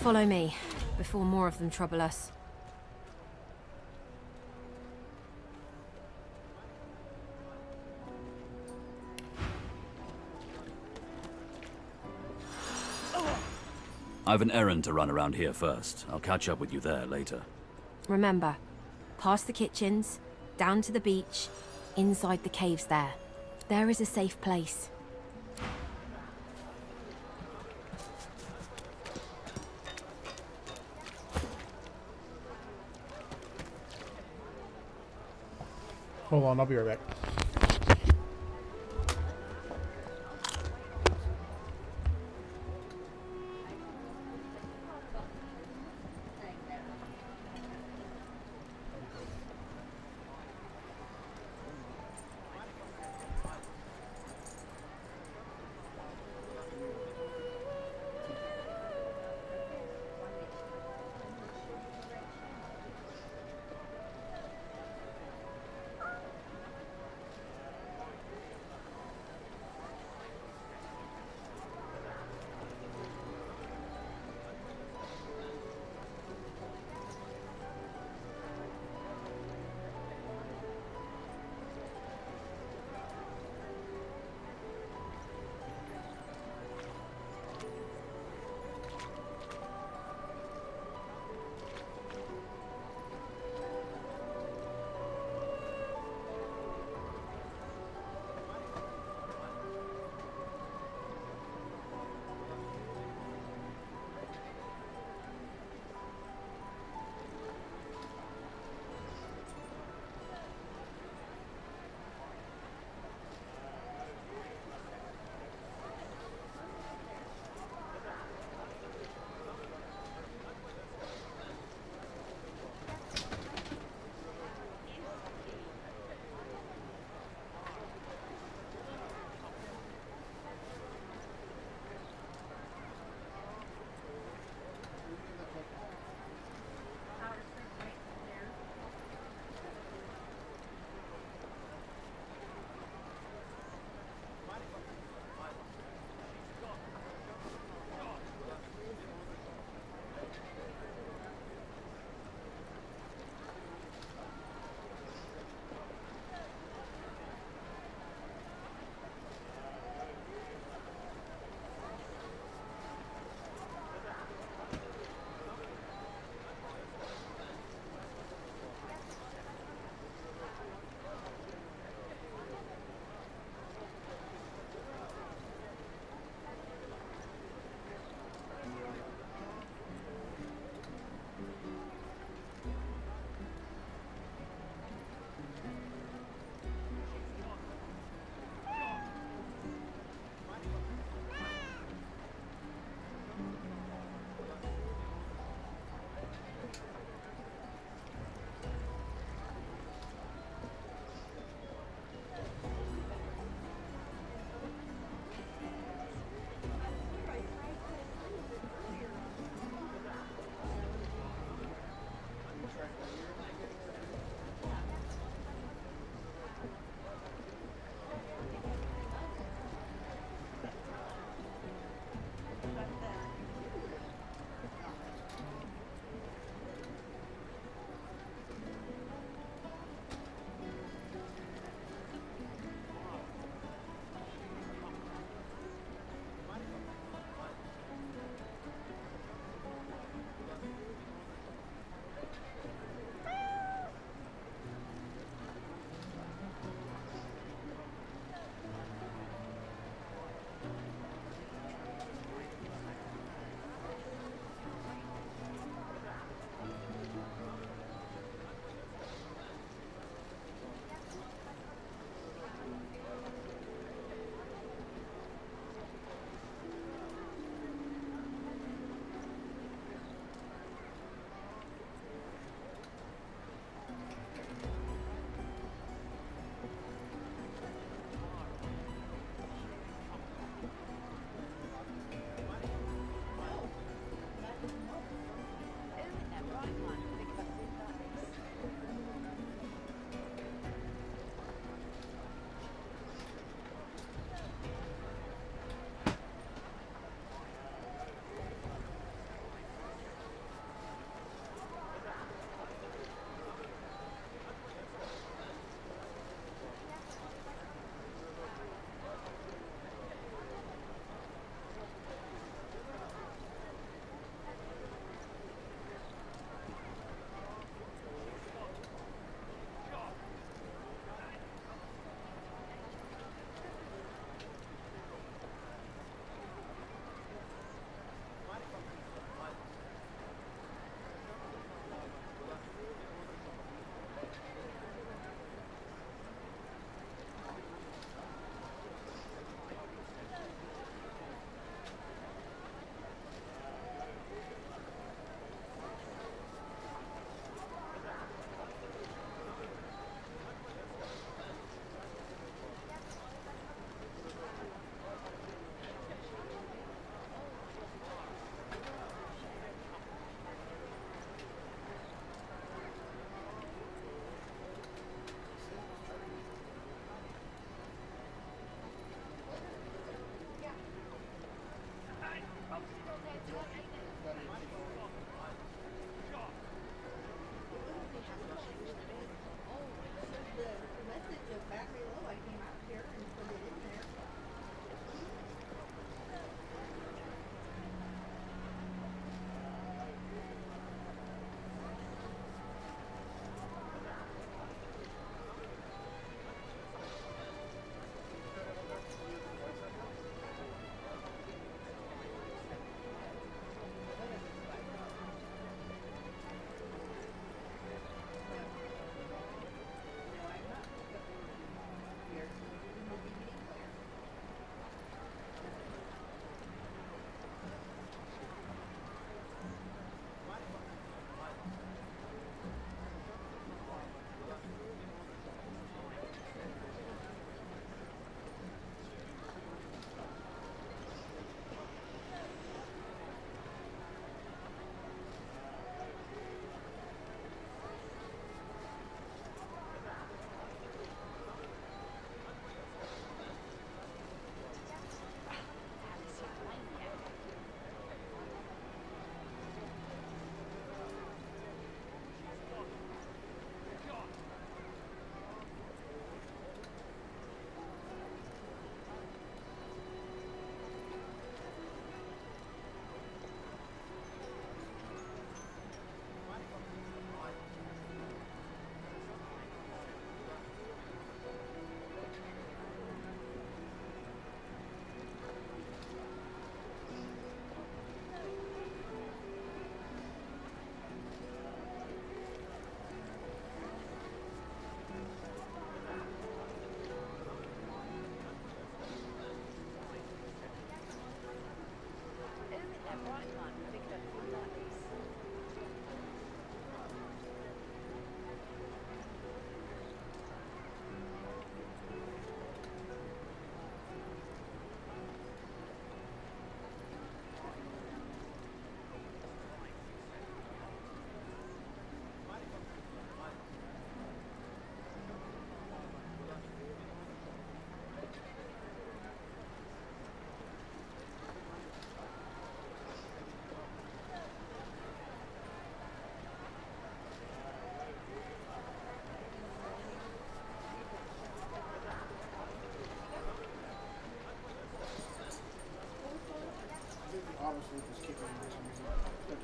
Follow me, before more of them trouble us. I've an errand to run around here first. I'll catch up with you there later. Remember, past the kitchens, down to the beach, inside the caves there. There is a safe place. Hold on, I'll be right back.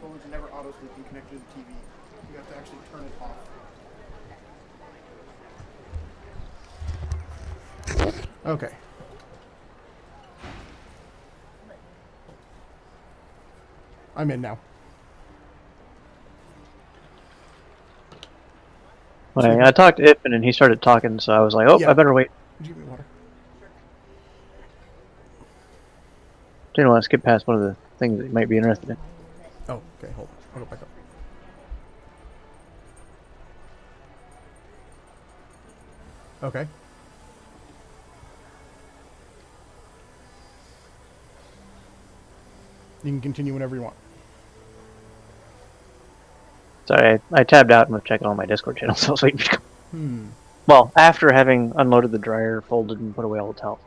controllers are never auto-sleeping connected to the TV. You have to actually turn it off. Okay. I'm in now. I talked to Ippen and he started talking, so I was like, oh, Yeah. I better wait. Give me water. Didn't want to skip past one of the things that you might be interested in. Oh, okay, hold on. I'll go back up. Okay. You can continue whenever you want. Sorry, I tabbed out and was checking all my Discord channels, so I was waiting for you to come. Hmm. Well, after having unloaded the dryer, folded, and put away all the towels.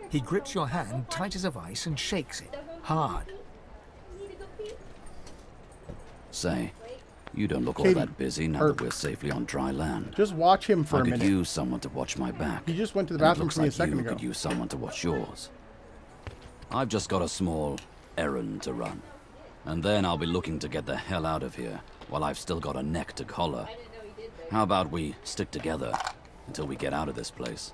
He grips your hand tight as a vice and shakes it, hard. Say, you don't look all Katie, that busy now that we're safely on dry land. Just watch him for I a could minute. use someone to watch my back. He just went to the and it bathroom looks for me a like second you ago. could use someone to watch yours. I've just got a small errand to run. And then I'll be looking to get the hell out of here while I've still got a neck to collar. How about we stick together until we get out of this place?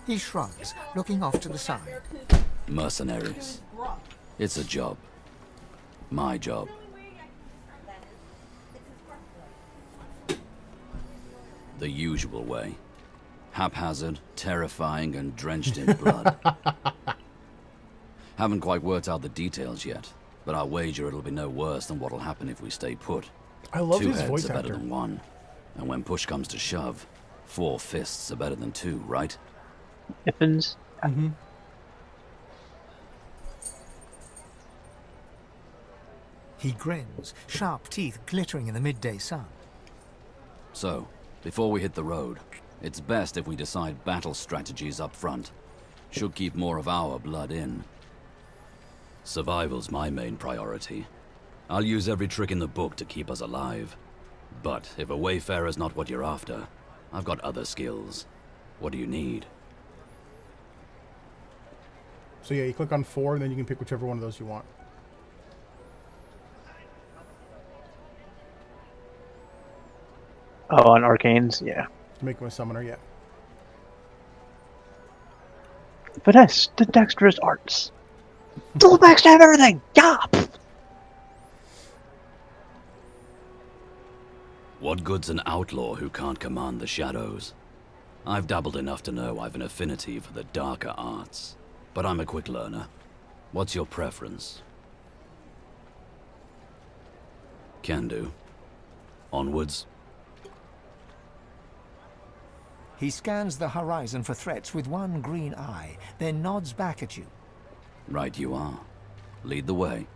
He shrugs, looking off to the side. Mercenaries. It's a job. My job. The usual way. Haphazard, terrifying, and drenched in blood. Haven't quite worked out the details yet, but I'll wager it'll be no worse than what'll happen if we stay put. I love Two his heads voice are better actor. than one. And when push comes to shove, 4 fists are better than 2, right? Ippens. Mm-hmm. He grins, sharp teeth glittering in the midday sun. So, before we hit the road, it's best if we decide battle strategies up front. Should keep more of our blood in. Survival's my main priority. I'll use every trick in the book to keep us alive. But if a wayfarer's not what you're after, I've got other skills. What do you need? So yeah, you click on 4 and then you can pick whichever one of those you want. Oh, on Arcanes? Yeah. To make him a summoner, yeah. Finesse, the dexterous arts. Double backstab everything! Yeah! What good's an outlaw who can't command the shadows? I've dabbled enough to know I've an affinity for the darker arts. But I'm a quick learner. What's your preference? Can do. Onwards. He scans the horizon for threats with one green eye, then nods back at you. Right you are. Lead the way.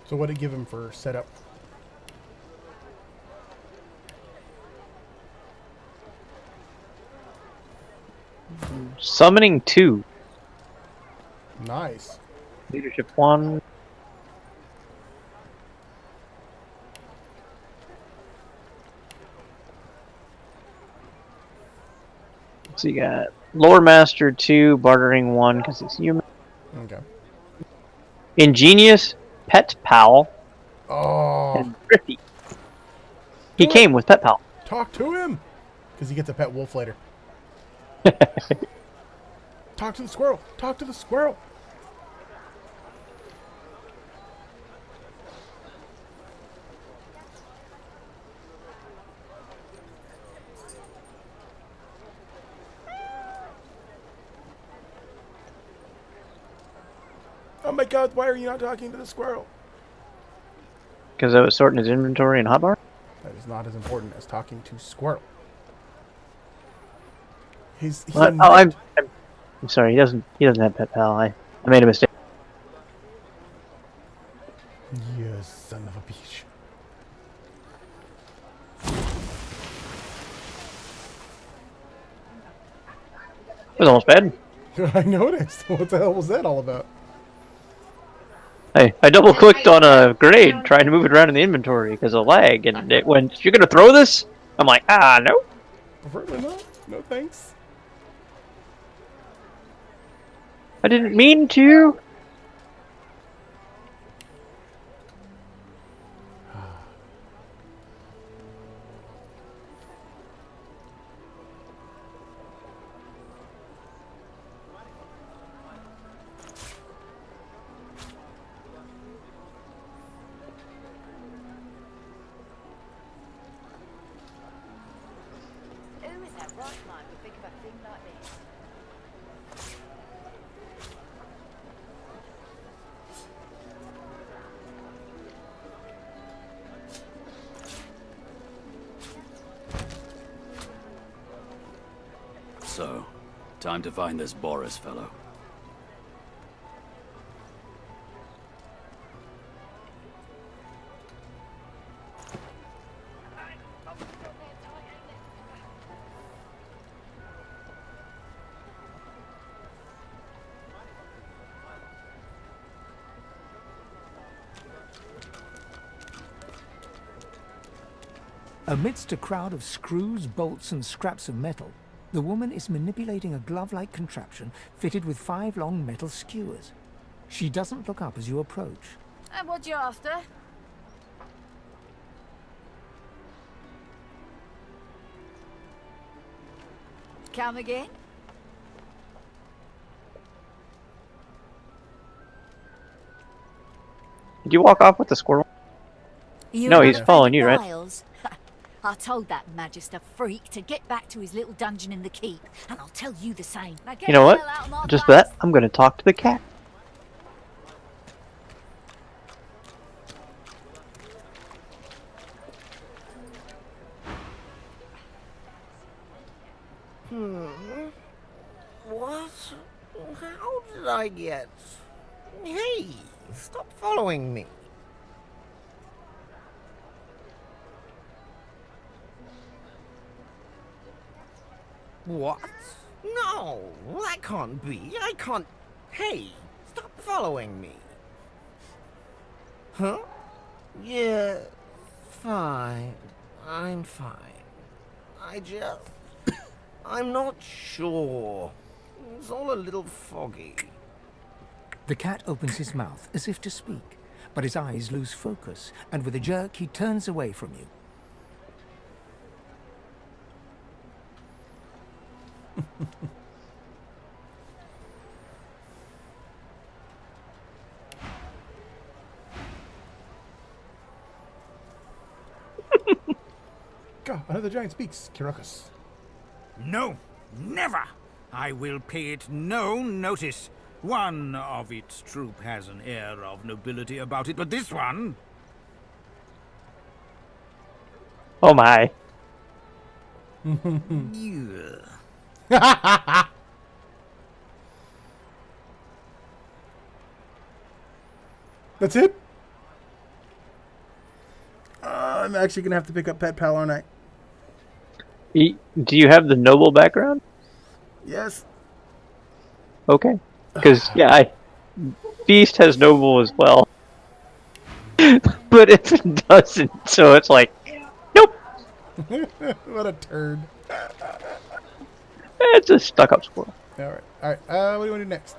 So what did it give him for setup? Summoning 2. Nice. Leadership 1. So you got Lore Master 2, Bartering 1 because it's human. Okay. Ingenious, Pet Pal, Oh. and Thrifty. He came with Pet Pal. Talk to him! Because he gets a pet wolf later. Talk to the squirrel! Talk to the squirrel! Oh my god, why are you not talking to the squirrel? Because I was sorting his inventory in Hotbar? That is not as important as talking to squirrel. He's What? a Oh, knight. I'm sorry. He doesn't have pet pal. I made a mistake. You son of a bitch. It was almost bad. I noticed. What the hell was that all about? Hey, I double clicked on a grenade trying to move it around in the inventory because of lag, and it went, "You're gonna throw this?" I'm like, no. Preferably not. No thanks. I didn't mean to. Who is that right man would think of a thing like this? So, time to find this Boris fellow. Amidst a crowd of screws, bolts, and scraps of metal, the woman is manipulating a glove-like contraption fitted with 5 long metal skewers. She doesn't look up as you approach. And what you after? Come again? Did you walk off with the squirrel? No, he's following you, right? Miles? I told that Magister freak to get back to his little dungeon in the keep, and I'll tell you the same. Now get You know the what? hell out of my Just face. that, I'm gonna talk to the cat. What? How did I get... Hey, stop following me. What? No, that can't be. I can't... Hey, stop following me. Huh? Yeah, fine. I'm fine. I just... I'm not sure. It's all a little foggy. The cat opens his mouth as if to speak, but his eyes lose focus, and with a jerk he turns away from you. God, another giant speaks. Kirakus. No, never! I will pay it no notice. One of its troop has an air of nobility about it, but this one... Oh my. That's it? I'm actually going to have to pick up Pet Pal, aren't I? Do you have the noble background? Yes. Okay. Because, yeah, Beast has noble as well. But it doesn't, so it's like, nope. What a turd. It's a stuck-up squirrel. Alright, alright. What do you want to do next?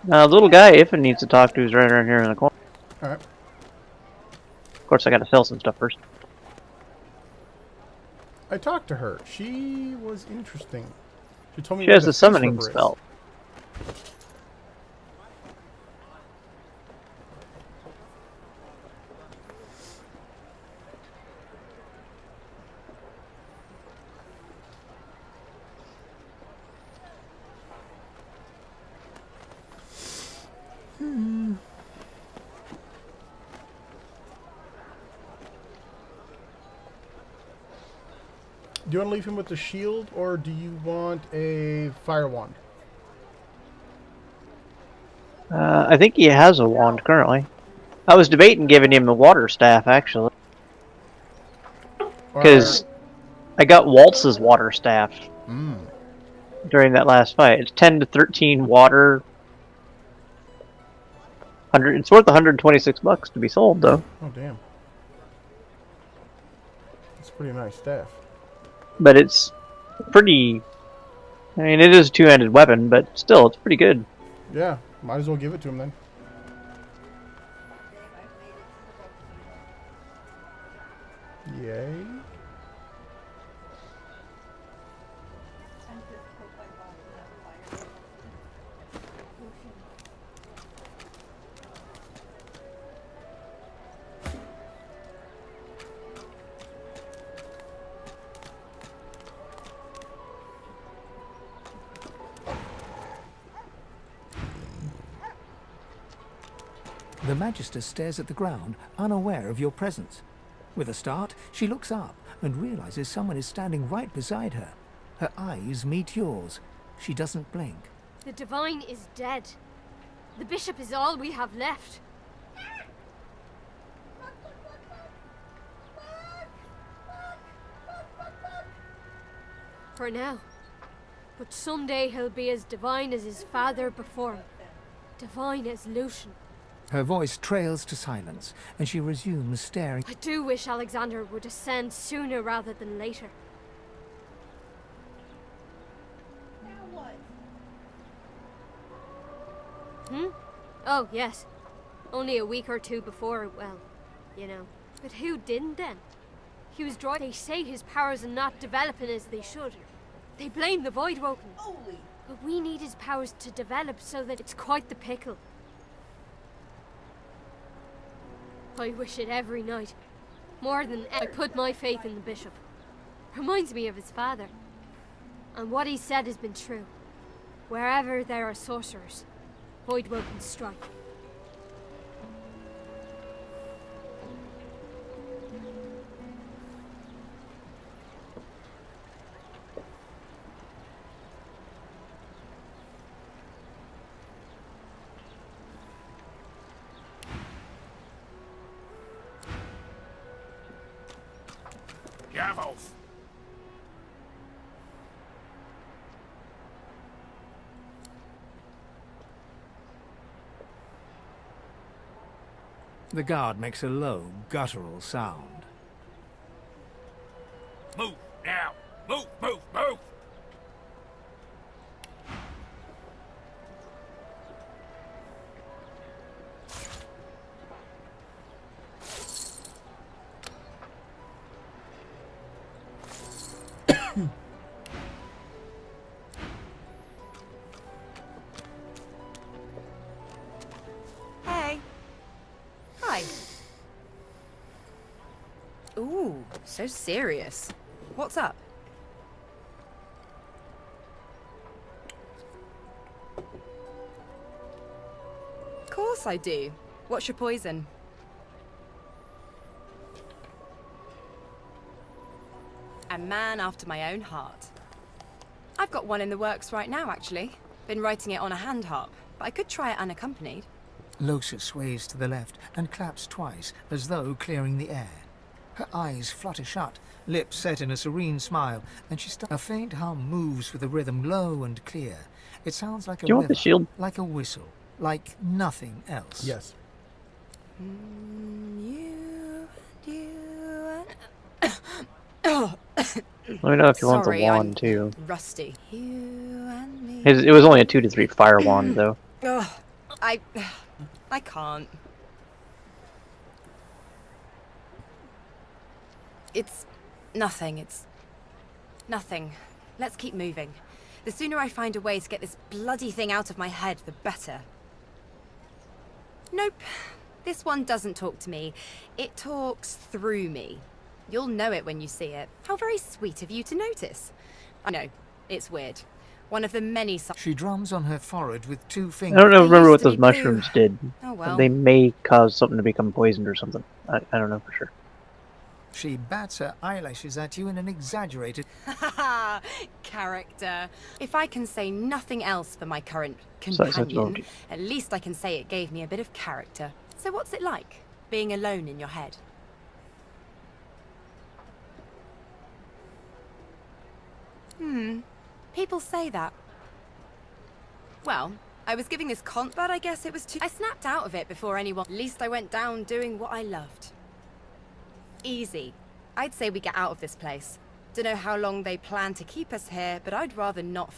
The little guy Ifin needs to talk to is right around here in the corner. Alright. Of course, I gotta sell some stuff first. I talked to her. She was interesting. She told me She has the summoning spell. Do you want to leave him with the shield, or do you want a fire wand? I think he has a wand currently. I was debating giving him a water staff, actually. Because I got Waltz's water staff during that last fight. It's 10 to 13 water. It's worth $126 to be sold, though. Oh, damn. That's a pretty nice staff. But it's pretty... I mean, it is a two-handed weapon, but still, it's pretty good. Yeah, might as well give it to him then. Yay. The Magister stares at the ground, unaware of your presence. With a start, she looks up and realizes someone is standing right beside her. Her eyes meet yours. She doesn't blink. The Divine is dead. The Bishop is all we have left. For now. But someday he'll be as divine as his father before him. Divine as Lucian. Her voice trails to silence, and she resumes staring. I do wish Alexander would ascend sooner rather than later. Hmm? Oh, yes. Only a week or two before, well, you know. But who didn't then? He was dry. They say his powers are not developing as they should. They blame the Voidwoken. But we need his powers to develop so that it's quite the pickle. I wish it every night. More than ever. I put my faith in the Bishop. Reminds me of his father. And what he said has been true. Wherever there are sorcerers, Voidwoken strike. Gavels! The guard makes a low, guttural sound. Move now! Move, move, move! Hey. Hi. Ooh, so serious. What's up? Of course I do. What's your poison? A man after my own heart. I've got one in the works right now, actually. Been writing it on a hand harp, but I could try it unaccompanied. Losa sways to the left and claps twice, as though clearing the air. Her eyes flutter shut, lips set in a serene smile, and she starts. A faint hum moves with a rhythm low and clear. It sounds like a Do you want the river, shield? like a whistle, like nothing else. Yes. Let me know if you want the Sorry, wand, I'm too. rusty. You and me. It was only a 2 to 3 fire wand, though. Ugh, I can't. It's nothing. It's nothing. Let's keep moving. The sooner I find a way to get this bloody thing out of my head, the better. Nope. This one doesn't talk to me. It talks through me. You'll know it when you see it. How very sweet of you to notice. I know. It's weird. One of the many... She drums on her forehead with two fingers. I don't know, remember what those mushrooms did. Oh, well. They may cause something to become poisoned or something. I don't know for sure. She bats her eyelashes at you in an exaggerated... Character. If I can say nothing else for my current So companion, at least I can say it gave me a bit of character. So what's it like, being alone in your head? People say that. Well, I was giving this but I guess it was too... I snapped out of it before anyone... At least I went down doing what I loved. Easy. I'd say we get out of this place. Don't know how long they plan to keep us here, but I'd rather not...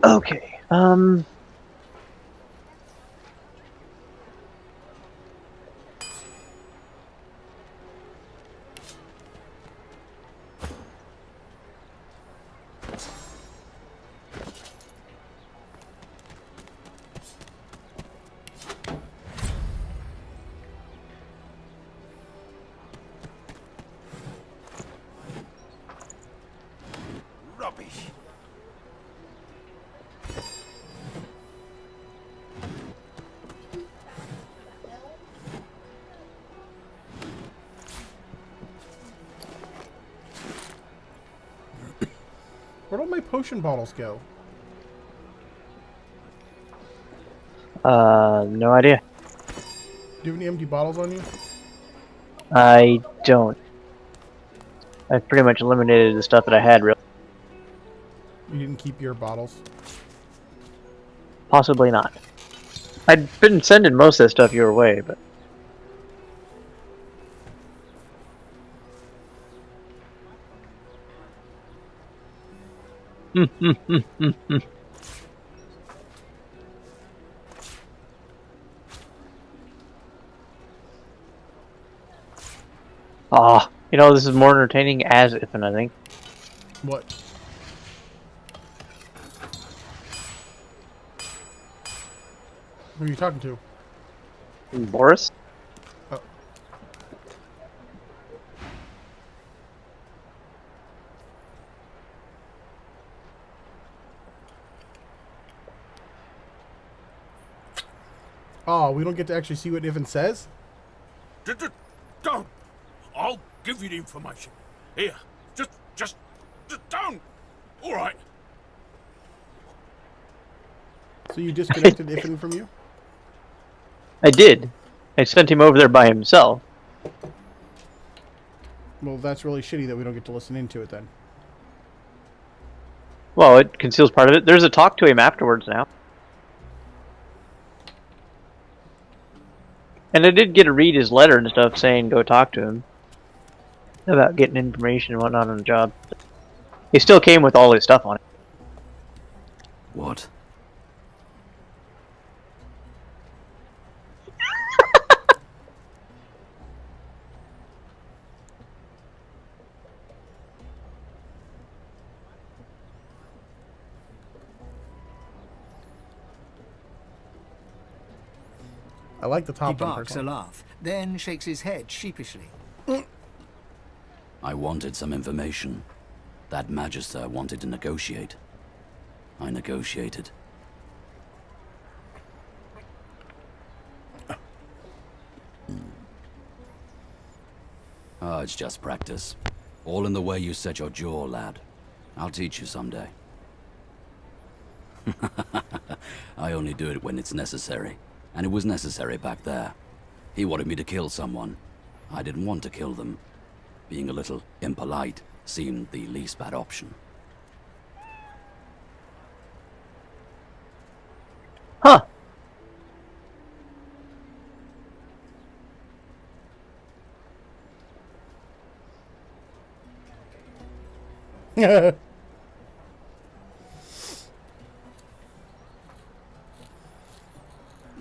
Okay. Rubbish. Where'd all my potion bottles go? No idea. Do you have any empty bottles on you? I don't. I've pretty much eliminated the stuff that I had, really. You didn't keep your bottles? Possibly not. I'd been sending most of that stuff your way, but... Ah, you know, this is more entertaining as Ifin, I think. What? Who are you talking to? Boris? Oh. Oh, we don't get to actually see what Ivan says? Don't! I'll give you the information. Here, just don't! Alright. So you disconnected Ivan from you? I did. I sent him over there by himself. Well, that's really shitty that we don't get to listen into it then. Well, it conceals part of it. There's a talk to him afterwards now. And I did get to read his letter and stuff saying go talk to him about getting information and whatnot on the job. He still came with all his stuff on it. What? I like the top He one barks a personally. laugh, then shakes his head sheepishly. I wanted some information. That Magister wanted to negotiate. I negotiated. Oh, it's just practice. All in the way you set your jaw, lad. I'll teach you someday. I only do it when it's necessary. And it was necessary back there. He wanted me to kill someone. I didn't want to kill them. Being a little impolite seemed the least bad option. Huh.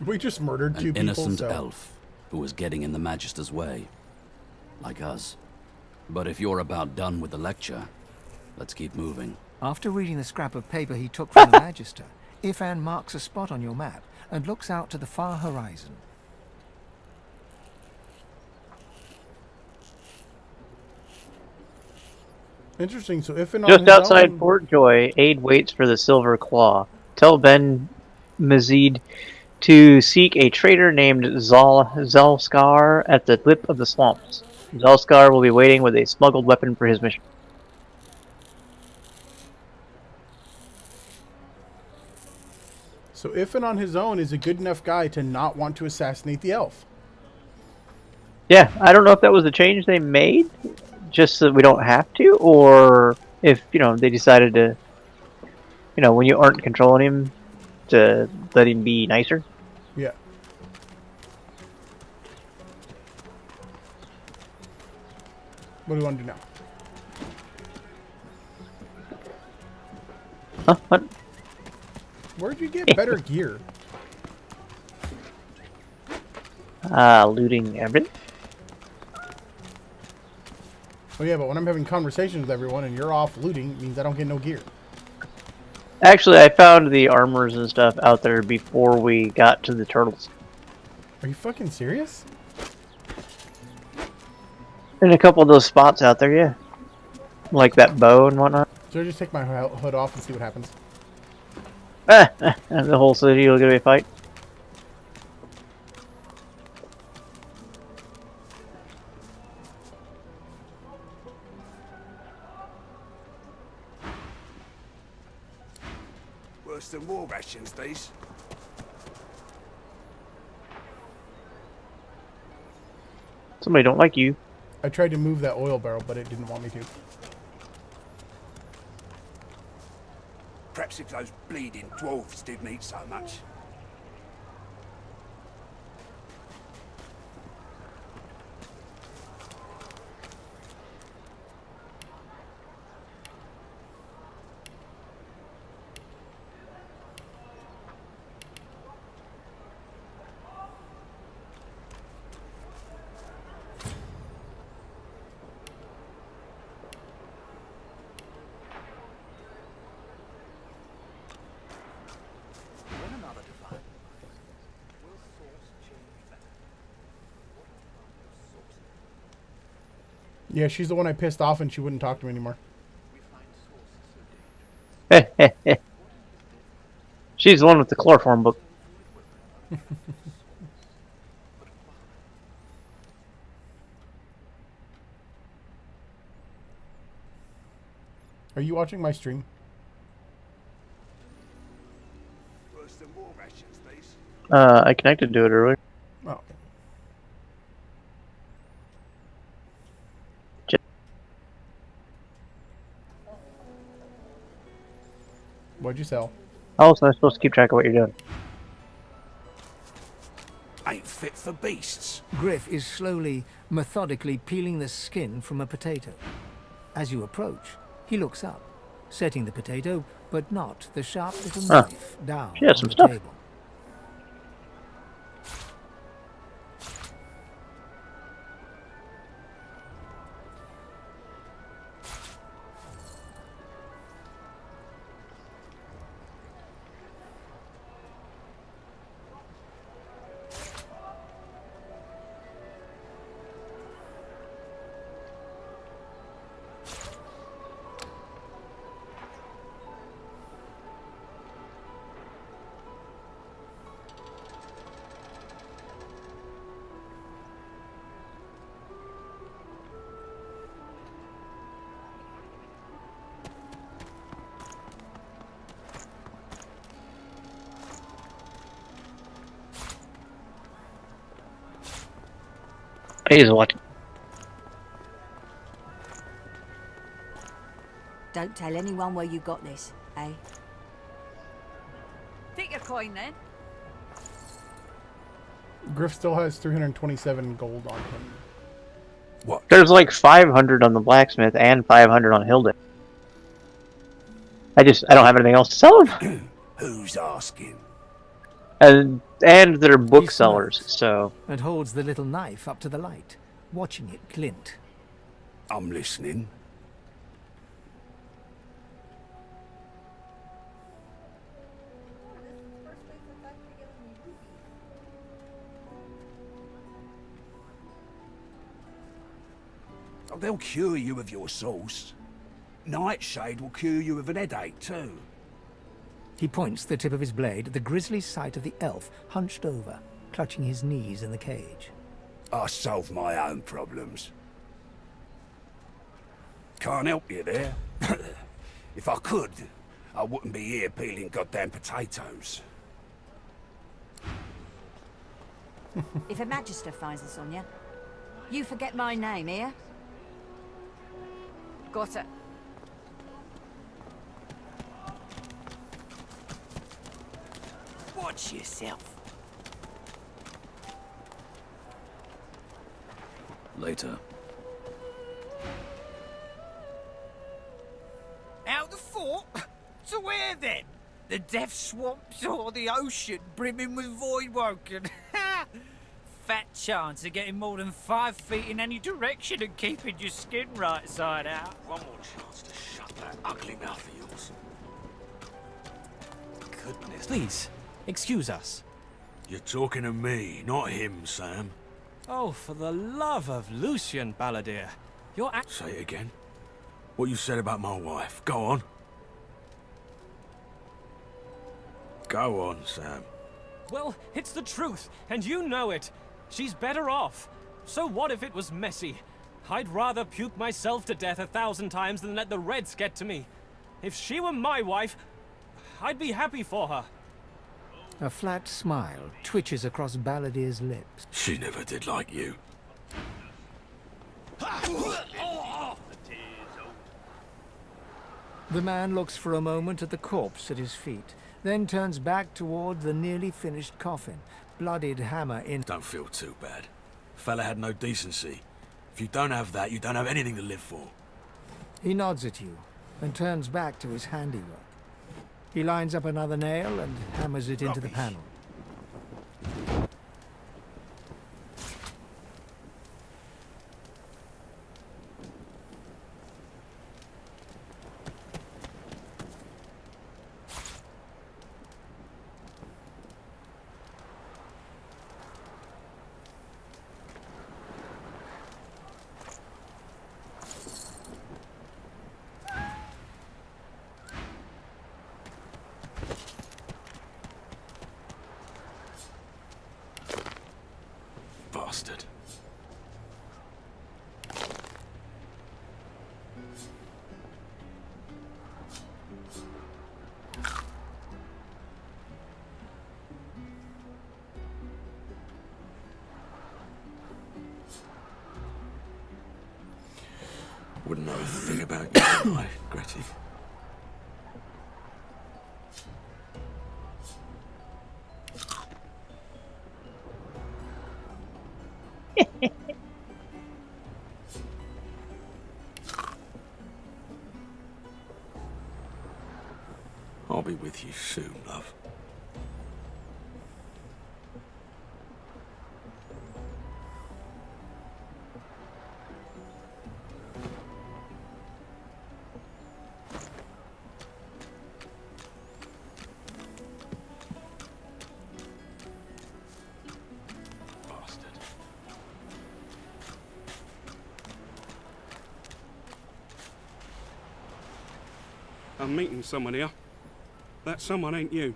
We just murdered two An people. innocent So. elf. who was getting in the Magister's way. Like us. But if you're about done with the lecture, let's keep moving. After reading the scrap of paper he took from the Magister, Ifan marks a spot on your map and looks out to the far horizon. Interesting. So if and on Just his outside own, Fort Joy, Aid waits for the Silver Claw. Tell Ben Mazid to seek a trader named Zalskar at the lip of the swamps. Zalskar will be waiting with a smuggled weapon for his mission. so if and on his own is a good enough guy to not want to assassinate the elf. Yeah, I don't know if that was the change they made, just so that we don't have to, or if, you know, they decided to, you know, when you aren't controlling him, to let him be nicer. Yeah. What do you want to do now? Huh? What? Where'd you get better gear? Looting everything. Oh yeah, but when I'm having conversations with everyone and you're off looting, it means I don't get no gear. Actually, I found the armors and stuff out there before we got to the turtles. Are you fucking serious? In a couple of those spots out there, yeah. Like that bow and whatnot. So I just take my hood off and see what happens. And the whole city will get a fight. Worse than war rations, these. Somebody don't like you. I tried to move that oil barrel, but it didn't want me to. Perhaps if those bleeding dwarves didn't eat so much. Yeah, she's the one I pissed off and she wouldn't talk to me anymore. She's the one with the chloroform book. Are you watching my stream? Worse than war rations, these. I connected to it earlier. Oh. What'd you sell? How else am I supposed to keep track of what you're doing? Ain't fit for beasts. Griff is slowly, methodically peeling the skin from a potato. As you approach, he looks up, setting the potato, but not the sharp little knife, down She has on some the stuff. table. He's watching. Don't tell anyone where you got this, eh? Take your coin then. Griff still has 327 gold on him. What? There's like 500 on the blacksmith and 500 on Hilda. I don't have anything else to sell him. Who's asking? And they're He booksellers, smirks so and holds the little knife up to the light, watching it glint. I'm listening. Oh, they'll cure you of your sauce. Nightshade will cure you of an headache, too. He points the tip of his blade at the grisly sight of the elf hunched over, clutching his knees in the cage. I solve my own problems. Can't help you there. If I could, I wouldn't be here peeling goddamn potatoes. If a magister finds us on you, you forget my name, here? Got it. Watch yourself. Later. Out the fort? To where then? The death swamps or the ocean brimming with voidwoken? Fat chance of getting more than 5 feet in any direction and keeping your skin right side out. One more chance to shut that ugly mouth of yours. Goodness. Please, excuse us. You're talking to me, not him, Sam. Oh, for the love of Lucian, Balladeer. Your Say it again. What you said about my wife. Go on. Go on, Sam. Well, it's the truth, and you know it. She's better off. So what if it was messy? I'd rather puke myself to death 1,000 times than let the Reds get to me. If she were my wife, I'd be happy for her. A flat smile twitches across Balladeer's lips. She never did like you. The man looks for a moment at the corpse at his feet, then turns back toward the nearly finished coffin, bloodied hammer in. Don't feel too bad. Fella had no decency. If you don't have that, you don't have anything to live for. He nods at you and turns back to his handiwork. He lines up another nail and hammers it into the panel. Bastard. Wouldn't know a thing about you, would I, Gretty? I'll be with you soon, love. I'm meeting someone here. That someone ain't you.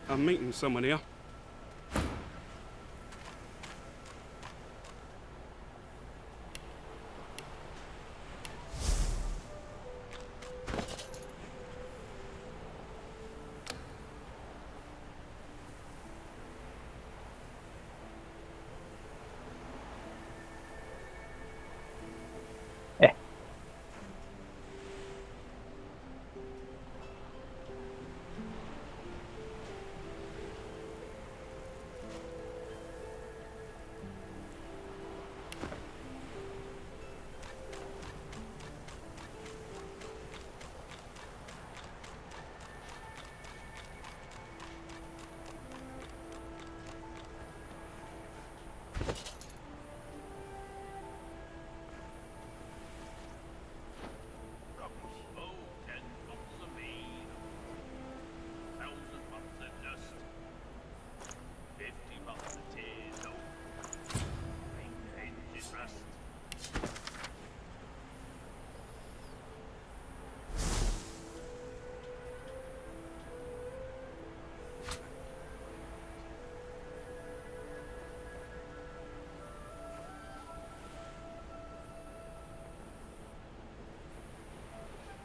I'm meeting someone here.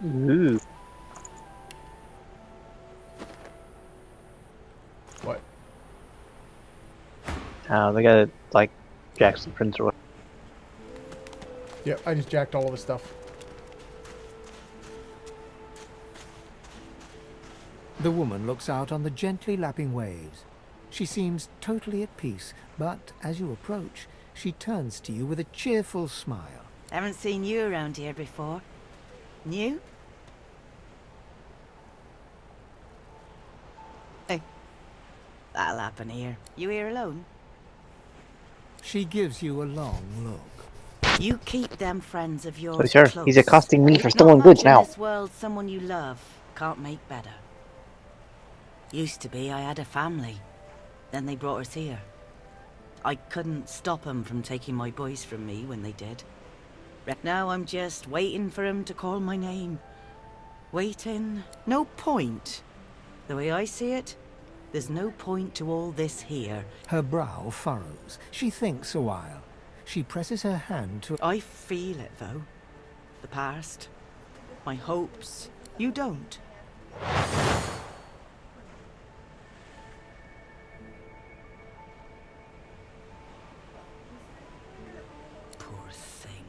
Ooh. What? They got like Jackson Prince or what? Yep, I just jacked all of his stuff. The woman looks out on the gently lapping waves. She seems totally at peace, but as you approach, she turns to you with a cheerful smile. Haven't seen you around here before. New? Hey. That'll happen here. You here alone? She gives you a long look. You keep them friends of yours So, sir, close. he's accosting me for Not stolen much goods in now. this world someone you love can't make better. Used to be I had a family. Then they brought us here. I couldn't stop 'em from taking my boys from me when they did. Now I'm just waiting for 'em to call my name. Waiting. No point. The way I see it, there's no point to all this here. Her brow furrows. She thinks a while. She presses her hand to... I feel it, though. The past. My hopes. You don't. Poor thing.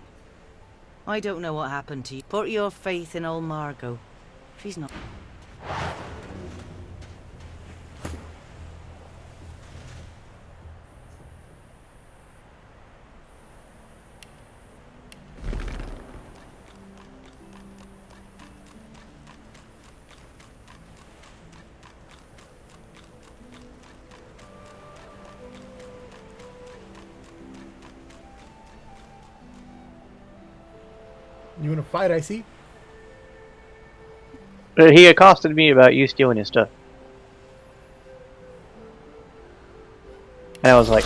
I don't know what happened to you. Put your faith in old Margot. She's not... You in a fight, I see? He accosted me about you stealing his stuff. And I was like,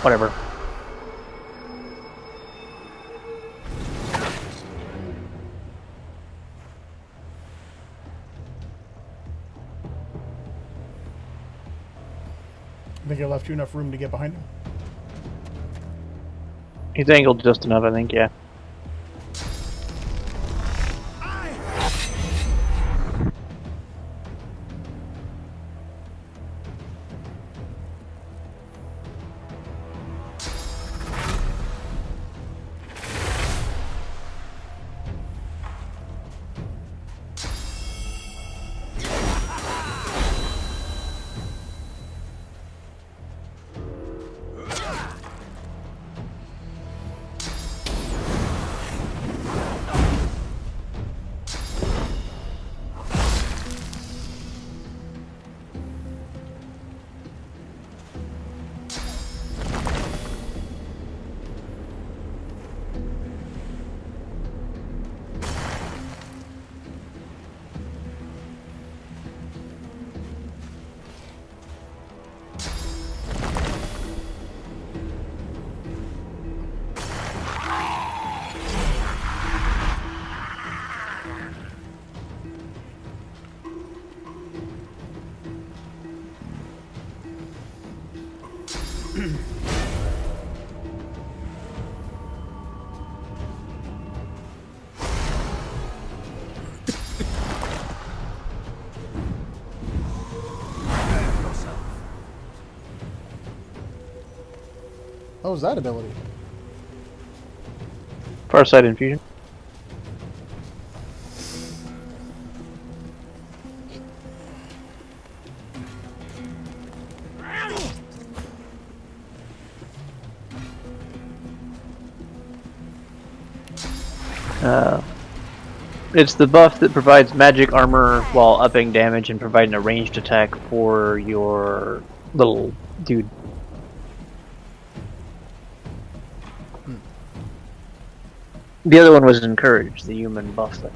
whatever. I think I left you enough room to get behind him. He's angled just enough, I think, yeah. What was that ability? Farsight infusion. It's the buff that provides magic armor while upping damage and providing a ranged attack for your little dude. The other one was encouraged, the human buff thing.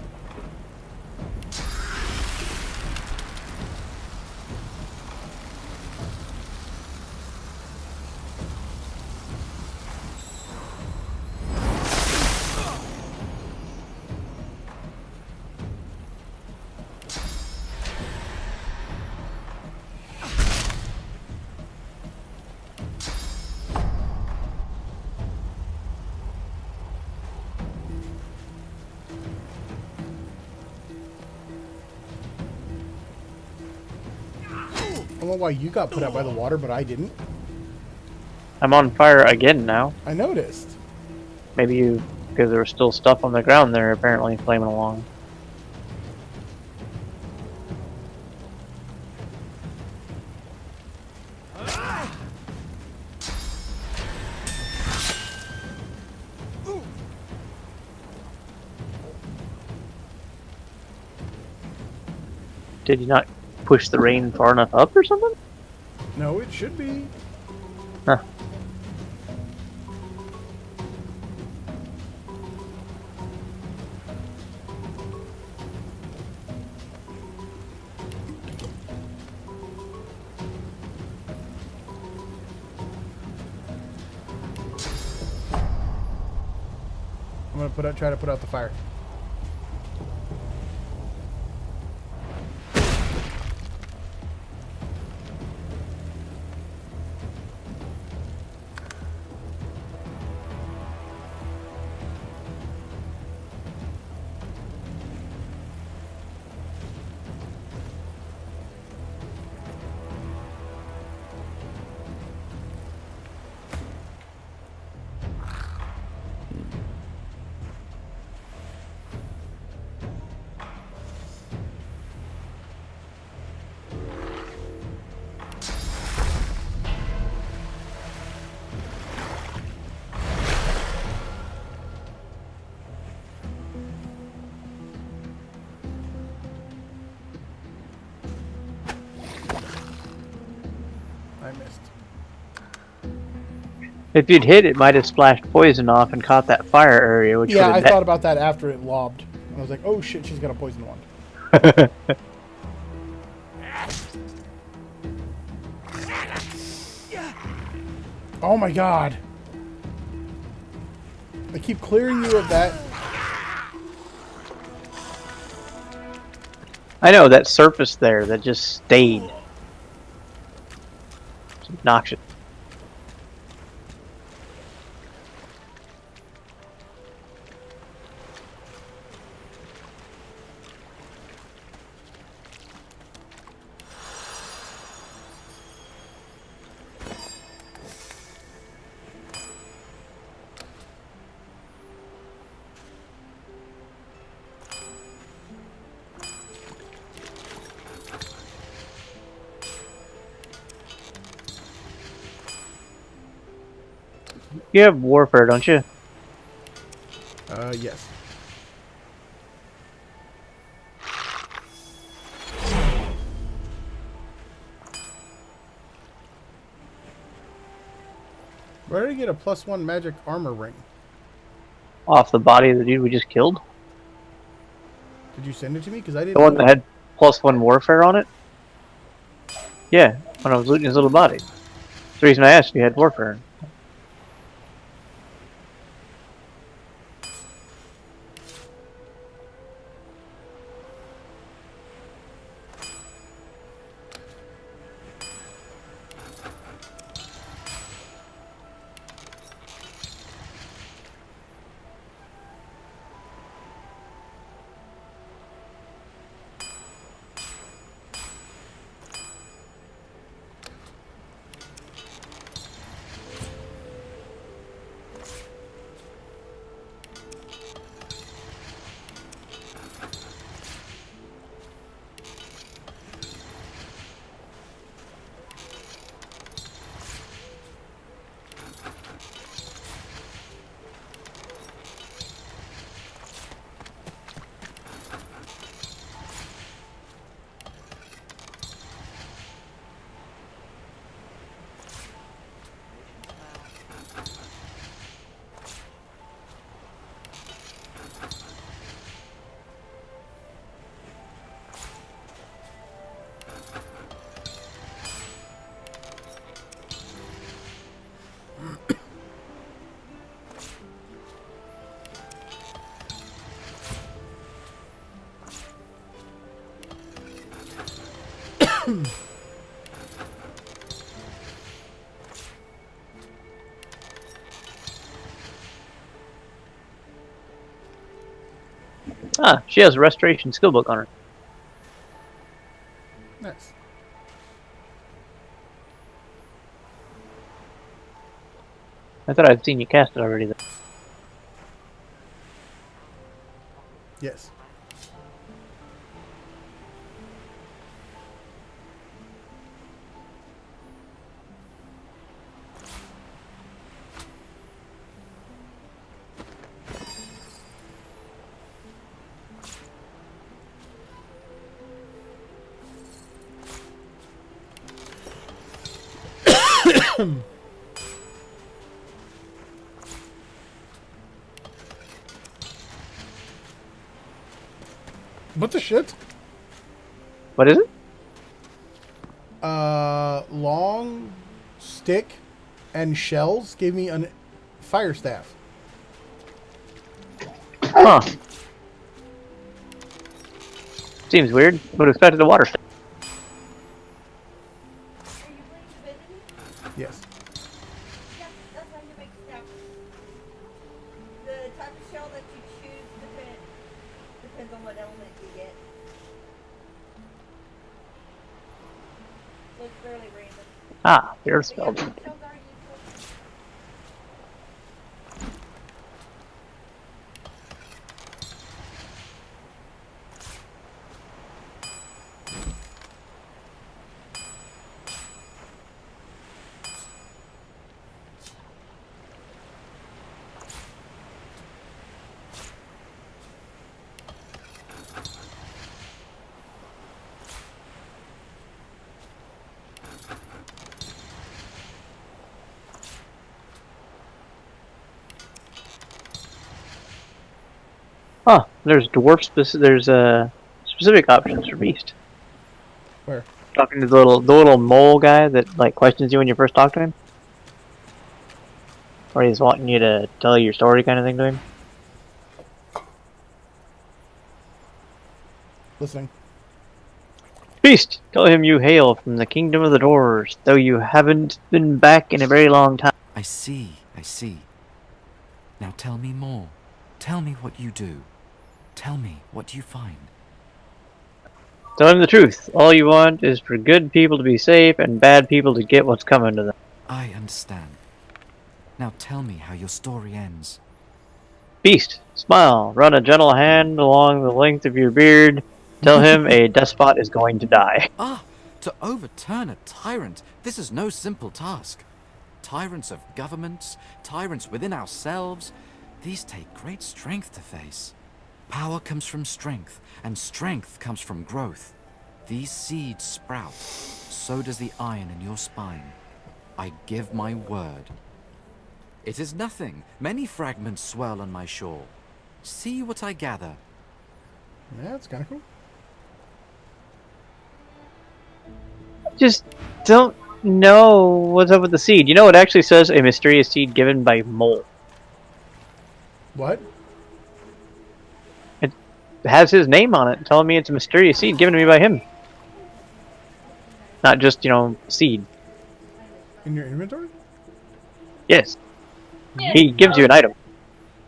don't know why you got put out by the water, but I didn't. I'm on fire again now. I noticed. Maybe you, because there was still stuff on the ground there apparently flaming along. Did you not push the rain far enough up or something? No, it should be. Huh. I'm gonna try to put out the fire. I missed. If you'd hit, it might have splashed poison off and caught that fire area, which Yeah, I would have thought about that after it lobbed. And I was like, oh shit, she's got a poison wand. Oh my god. I keep clearing you of that. I know, that surface there that just stayed. It's obnoxious. You have warfare, don't you? Yes. Where did I get a +1 magic armor ring? Off the body of the dude we just killed? Did you send it to me? Because I didn't. The one that had +1 warfare on it? Yeah, when I was looting his little body. That's the reason I asked if you had warfare. Ah, she has a restoration skill book on her. Nice. I thought I'd seen you cast it already. Though. Yes. What the shit? What is it? Long stick and shells gave me a fire staff. Huh. Seems weird. Would have expected a water staff. Yes. The type of shell that you choose depends on what element you get. So it's fairly random. Ah, the earth spell. Huh, there's there's specific options for Beast. Where? Talking to the little mole guy that like questions you when you first talk to him? Or he's wanting you to tell your story kind of thing to him? Listening. Beast, tell him you hail from the kingdom of the doors, though you haven't been back in a very long time. I see, I see. Now tell me more. Tell me what you do. Tell me what you find. Tell him the truth. All you want is for good people to be safe and bad people to get what's coming to them. I understand. Now tell me how your story ends. Beast, smile. Run a gentle hand along the length of your beard. Tell him a despot is going to die. Ah, to overturn a tyrant, this is no simple task. Tyrants of governments, tyrants within ourselves, these take great strength to face. Power comes from strength, and strength comes from growth. These seeds sprout, so does the iron in your spine. I give my word. It is nothing. Many fragments swirl on my shore. See what I gather. Yeah, that's kind of cool. Just don't know what's up with the seed. You know, it actually says a mysterious seed given by Mole. What? It has his name on it, telling me it's a mysterious seed given to me by him. Not just, you know, seed. In your inventory? Yes. He gives you an item.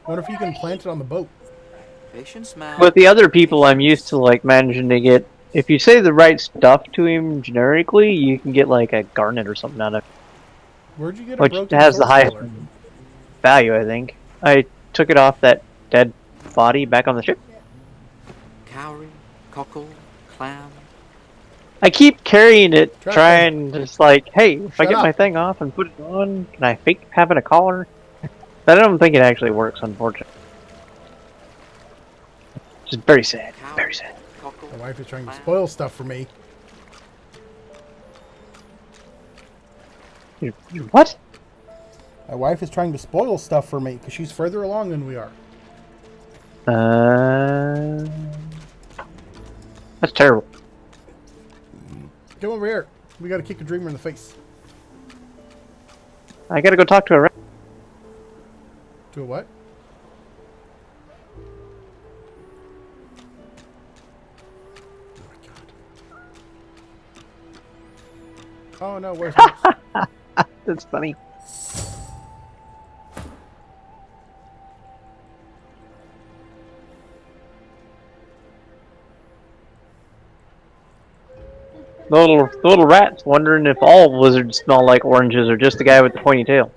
What if you can plant it on the boat? Patience, man. With the other people, I'm used to like managing to get. If you say the right stuff to him generically, you can get like a garnet or something out of it. Where'd you get a Which broken has the sword highest swirler? value, I think. I took it off that dead body back on the ship. Cowrie, cockle, clam. I keep carrying it, Try trying to just like, hey, if I Shut get my up. thing off and put it on, can I fake having a collar? But I don't think it actually works, unfortunately. Just very sad. Very sad. My wife is trying to spoil stuff for me. What? My wife is trying to spoil stuff for me because she's further along than we are. That's terrible. Come over here. We gotta kick a dreamer in the face. I gotta go talk to a. To a what? Oh no, where's Max? That's funny. The little rat's wondering if all lizards smell like oranges or just the guy with the pointy tail.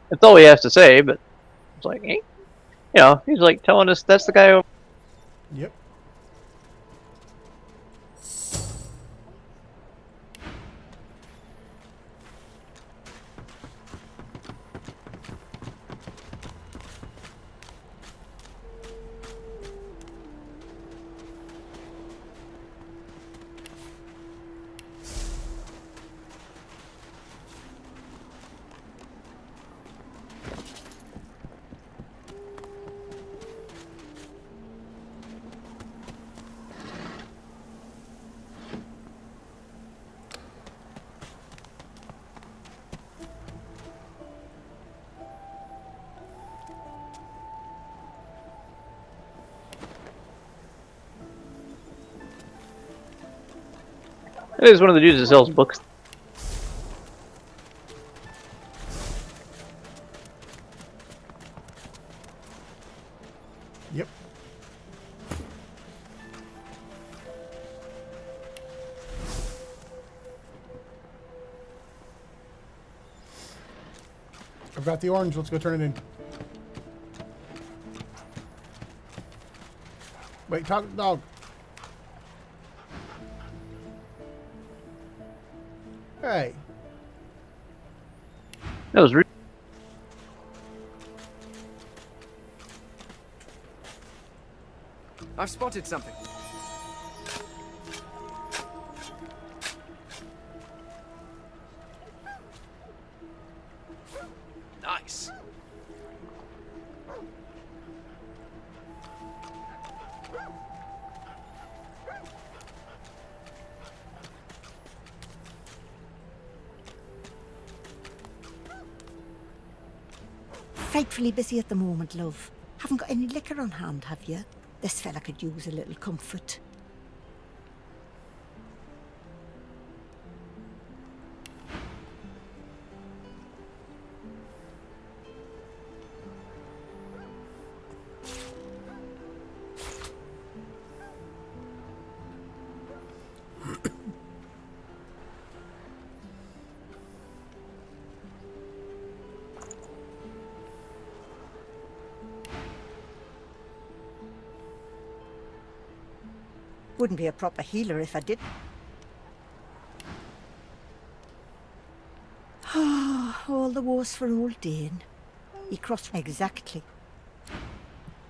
That's all he has to say, but it's like, eh? You know, he's like telling us that's the guy over. Yep. It is one of the dudes that sells books. Yep. I've got the orange. Let's go turn it in. Wait, talk to the dog. Hey. That was rude. I've spotted something. Nice. Frightfully busy at the moment, love. Haven't got any liquor on hand, have you? This fella could use a little comfort. Wouldn't be a proper healer if I did. All the worse for old Dane. He crossed exactly.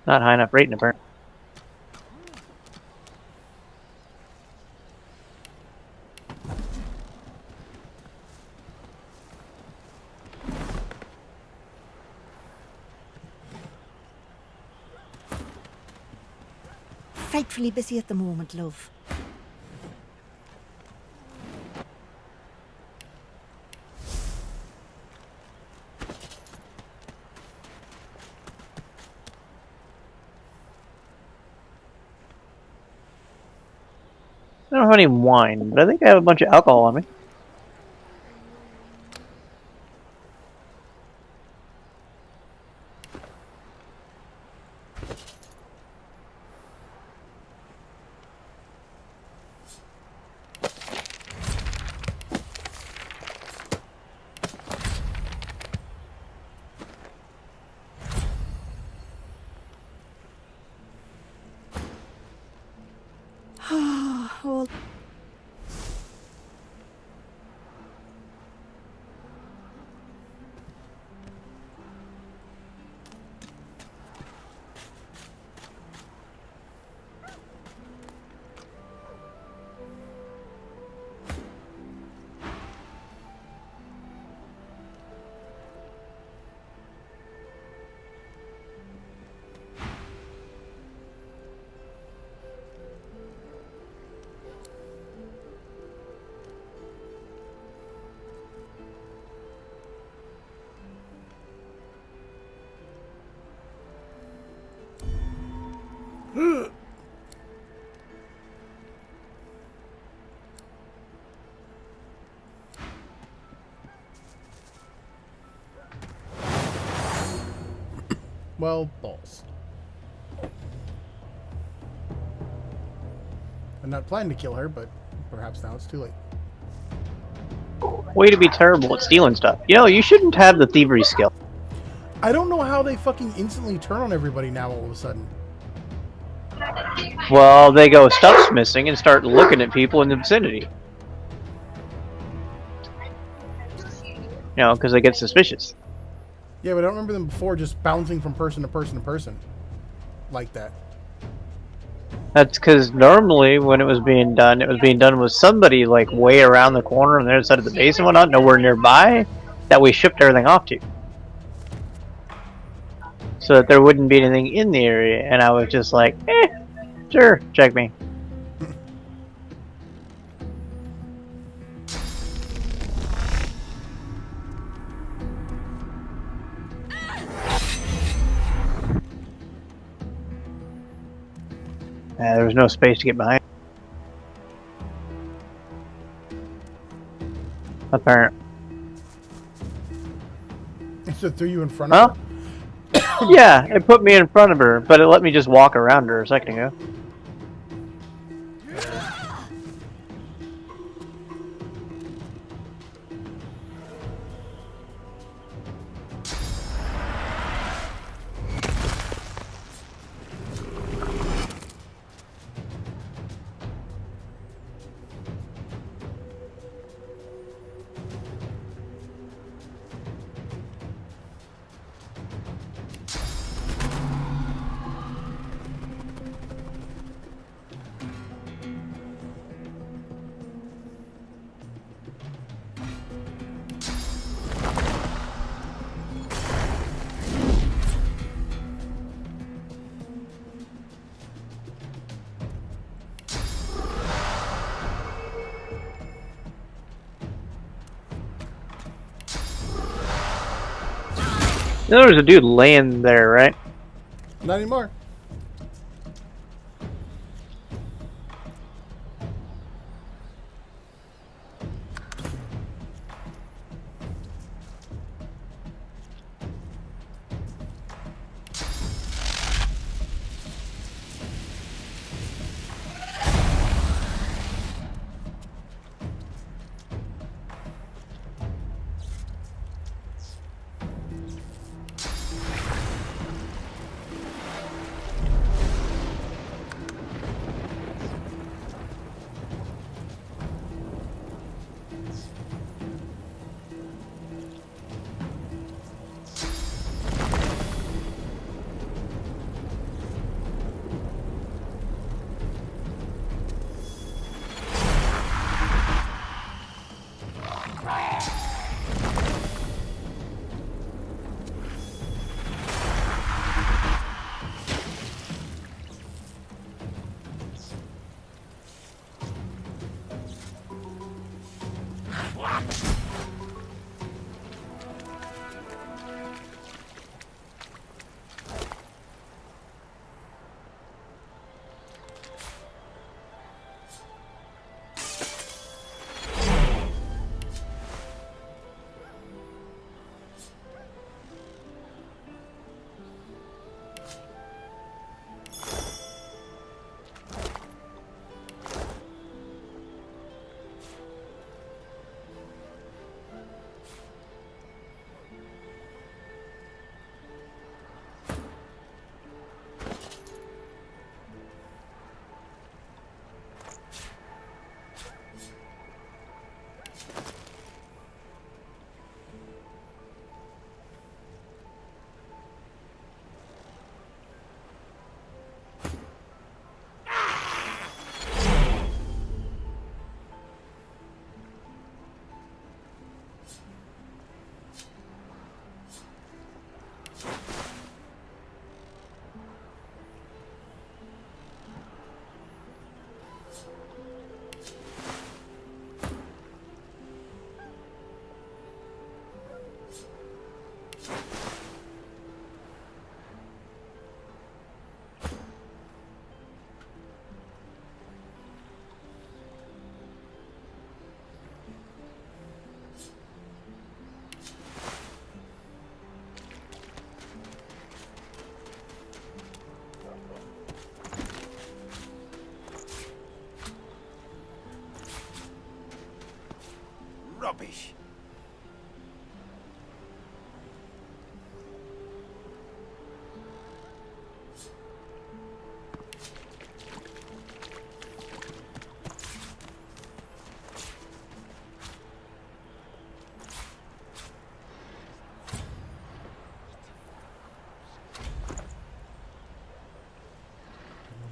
Not high enough rating, apparently. Frightfully busy at the moment, love. I don't have any wine, but I think I have a bunch of alcohol on me. All... Well, balls. I'm not planning to kill her, but perhaps now it's too late. way to be terrible at stealing stuff. You know, you shouldn't have the thievery skill. I don't know how they fucking instantly turn on everybody now all of a sudden. Well, they go, stuff's missing, and start looking at people in the vicinity. You know, because they get suspicious. Yeah, but I don't remember them before just bouncing from person to person to person. Like that. That's because normally when it was being done with somebody like way around the corner on the other side of the base and whatnot, nowhere nearby, that we shipped everything off to. So that there wouldn't be anything in the area, and I was just like, sure, check me. There was no space to get behind. Apparent. So it threw you in front of her? Yeah, it put me in front of her, but it let me just walk around her a second ago. You know, there's a dude laying there, right? Not anymore.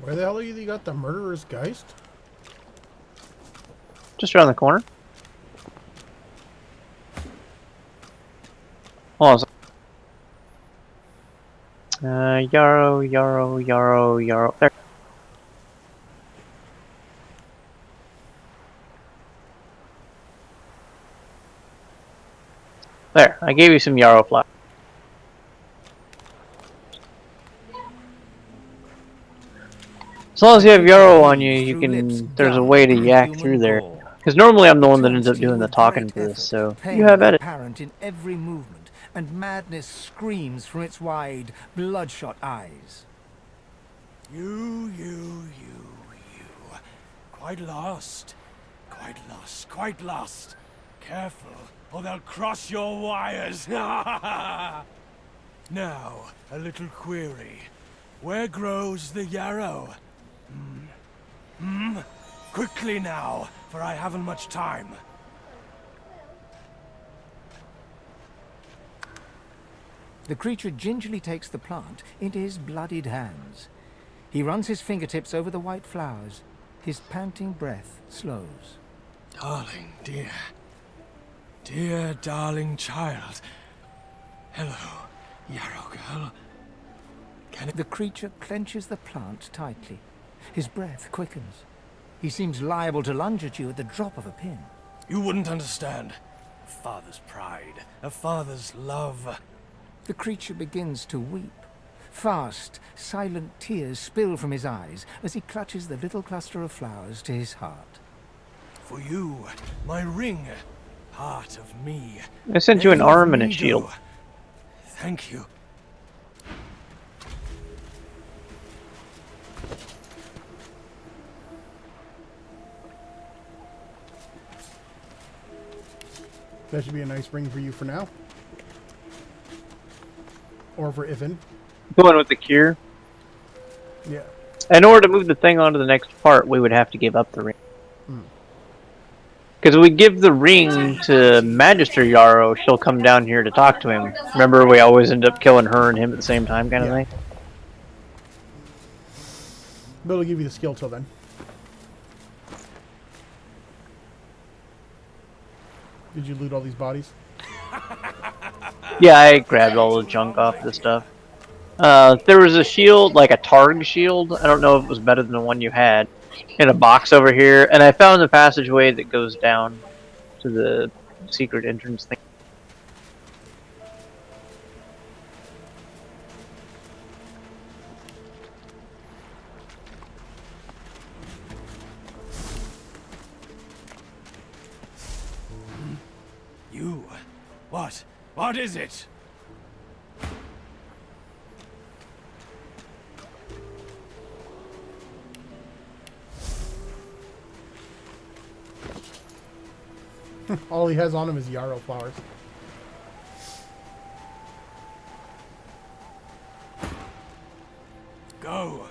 Where the hell are you got the murderer's Geist? Just around the corner. Hold on. Yarrow. There. There. I gave you some yarrow flowers. As long as you have yarrow on you, you can. There's a way to yak through there. Because normally I'm the one that ends up doing the talking for this, so you have at it. Apparent in every movement, and madness screams from its wide, bloodshot eyes. You. Quite lost. Careful, or they'll cross your wires. Now, a little query. Where grows the yarrow? Quickly now, for I haven't much time. The creature gingerly takes the plant into his bloodied hands. He runs his fingertips over the white flowers. His panting breath slows. Darling, dear darling child. Hello, yarrow girl. The creature clenches the plant tightly. His breath quickens. He seems liable to lunge at you at the drop of a pin. You wouldn't understand. A father's pride, a father's love. The creature begins to weep. Fast, silent tears spill from his eyes as he clutches the little cluster of flowers to his heart. For you, my ring, part of me. I sent you an arm and a shield. Thank you. That should be a nice ring for you for now. Or for Ivan. Going with the cure. Yeah. In order to move the thing on to the next part, we would have to give up the ring. Because we give the ring to Magister Yarrow, she'll come down here to talk to him. Remember, we always end up killing her and him at the same time, kind of thing. But it'll give you the skill till then. Did you loot all these bodies? Yeah, I grabbed all the junk off the stuff. There was a shield, like a Targ shield. I don't know if it was better than the one you had. In a box over here, and I found the passageway that goes down to the secret entrance thing. You? What? What is it? All he has on him is yarrow flowers. Go.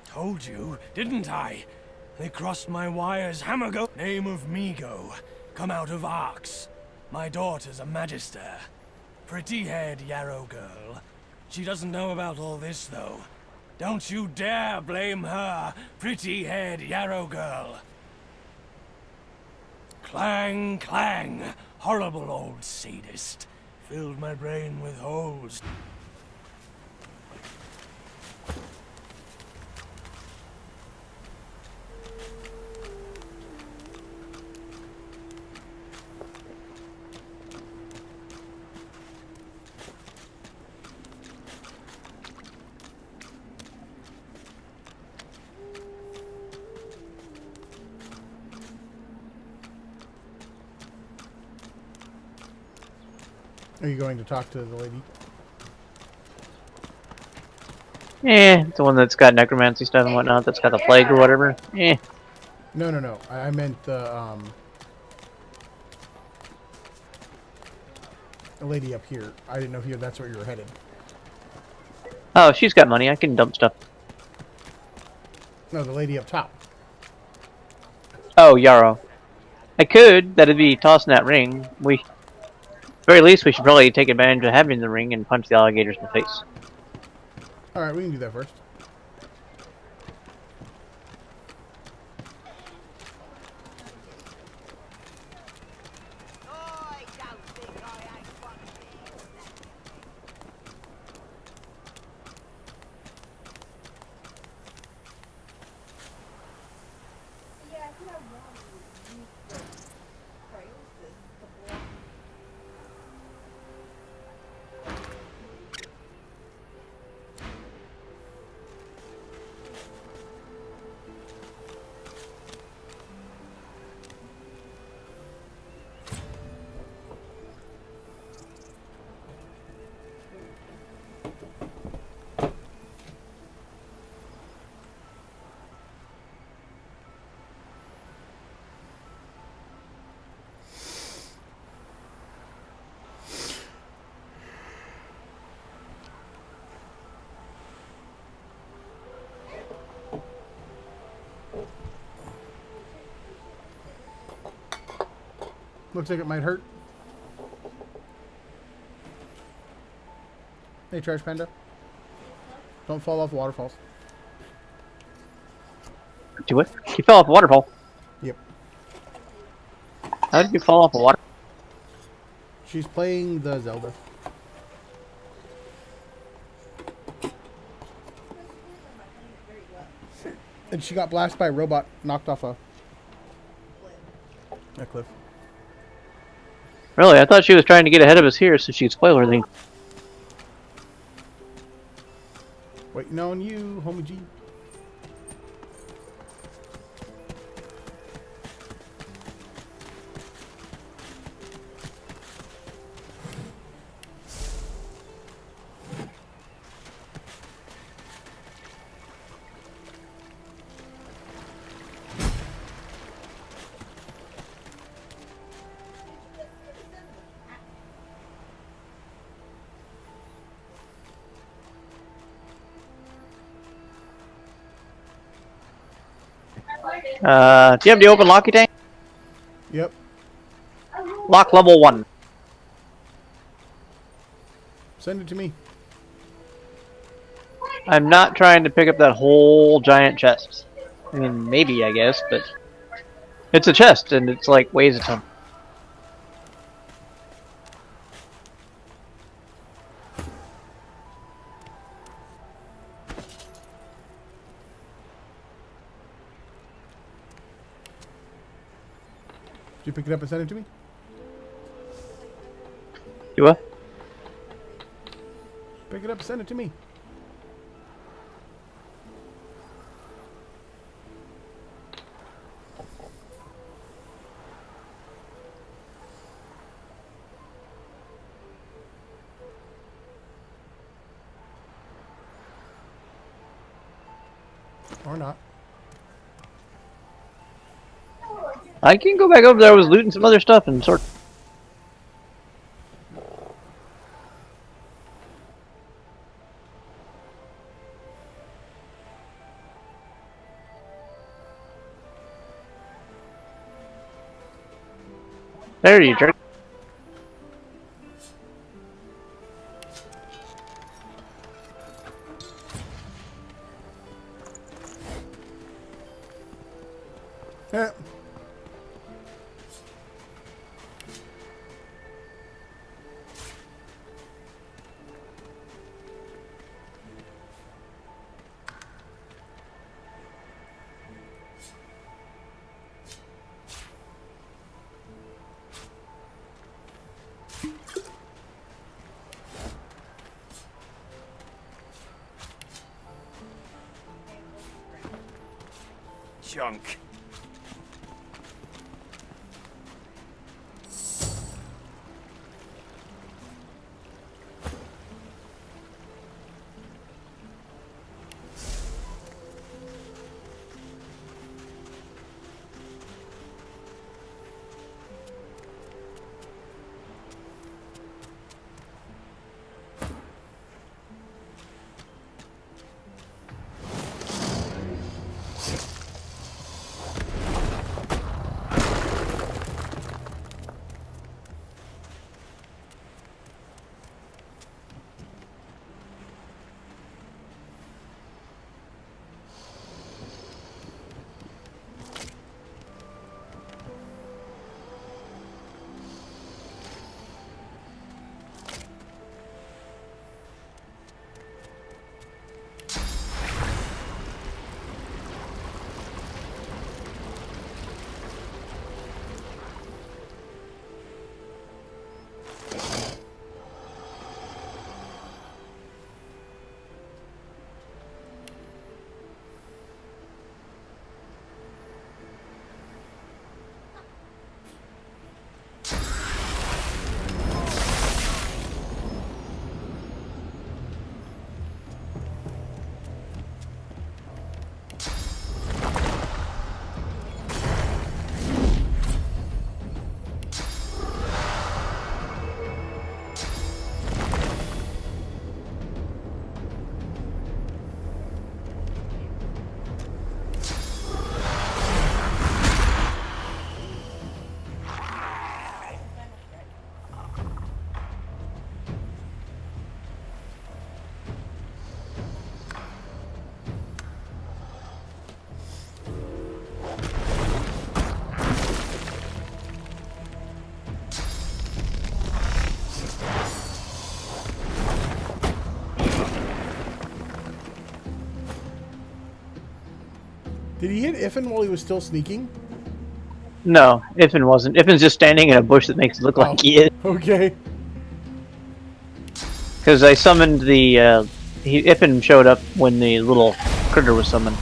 Told you, didn't I? They crossed my wires, Hammergo. Name of Migo. Come out of Arx. My daughter's a magister. Pretty-haired yarrow girl. She doesn't know about all this, though. Don't you dare blame her, pretty-haired yarrow girl. Clang, clang. Horrible old sadist. Filled my brain with holes. Are you going to talk to the lady? The one that's got necromancy stuff and whatnot, that's got the plague or whatever. No. I meant the lady up here. I didn't know if that's where you were headed. Oh, she's got money. I can dump stuff. No, the lady up top. Oh, Yarrow. I could. That'd be tossing that ring. Very least, we should probably take advantage of having the ring and punch the alligators in the face. Alright, we can do that first. Looks like it might hurt. Hey, Trash Panda. Don't fall off waterfalls. Do what? You fell off a waterfall. Yep. How did you fall off a water? She's playing the Zelda. And she got blasted by a robot, knocked off a cliff. Really? I thought she was trying to get ahead of us here so she'd spoil everything. Waiting on you, homie G. Do you have the open locky tank? Yep. Lock level 1. Send it to me. I'm not trying to pick up that whole giant chest. I mean, maybe, I guess, but... It's a chest, and it's like, weighs a ton. Did you pick it up and send it to me? You what? Pick it up and send it to me. Or not. I can go back over there. I was looting some other stuff and sort. There you jerk. Yeah. Junk. Did he hit Iffin while he was still sneaking? No, Iffin wasn't. Iffin's just standing in a bush that makes it look like he is. Okay. Because I summoned the, Iffin showed up when the little critter was summoned.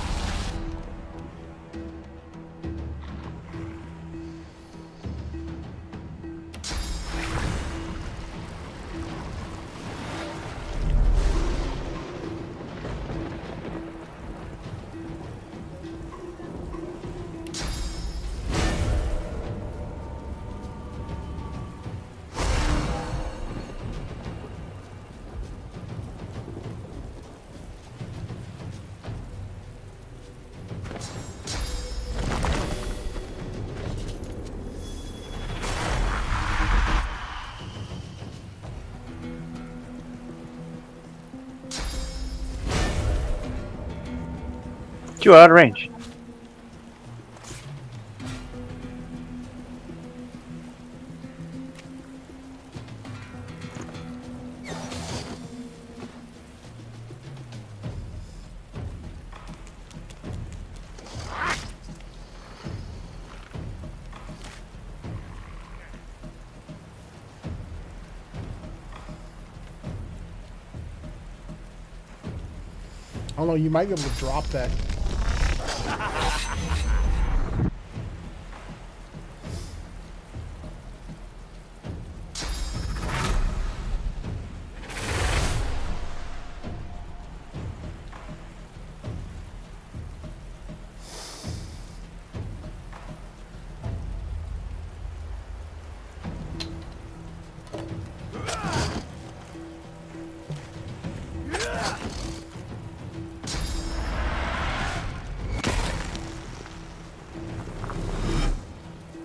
You are out of range. I don't know, you might be able to drop that.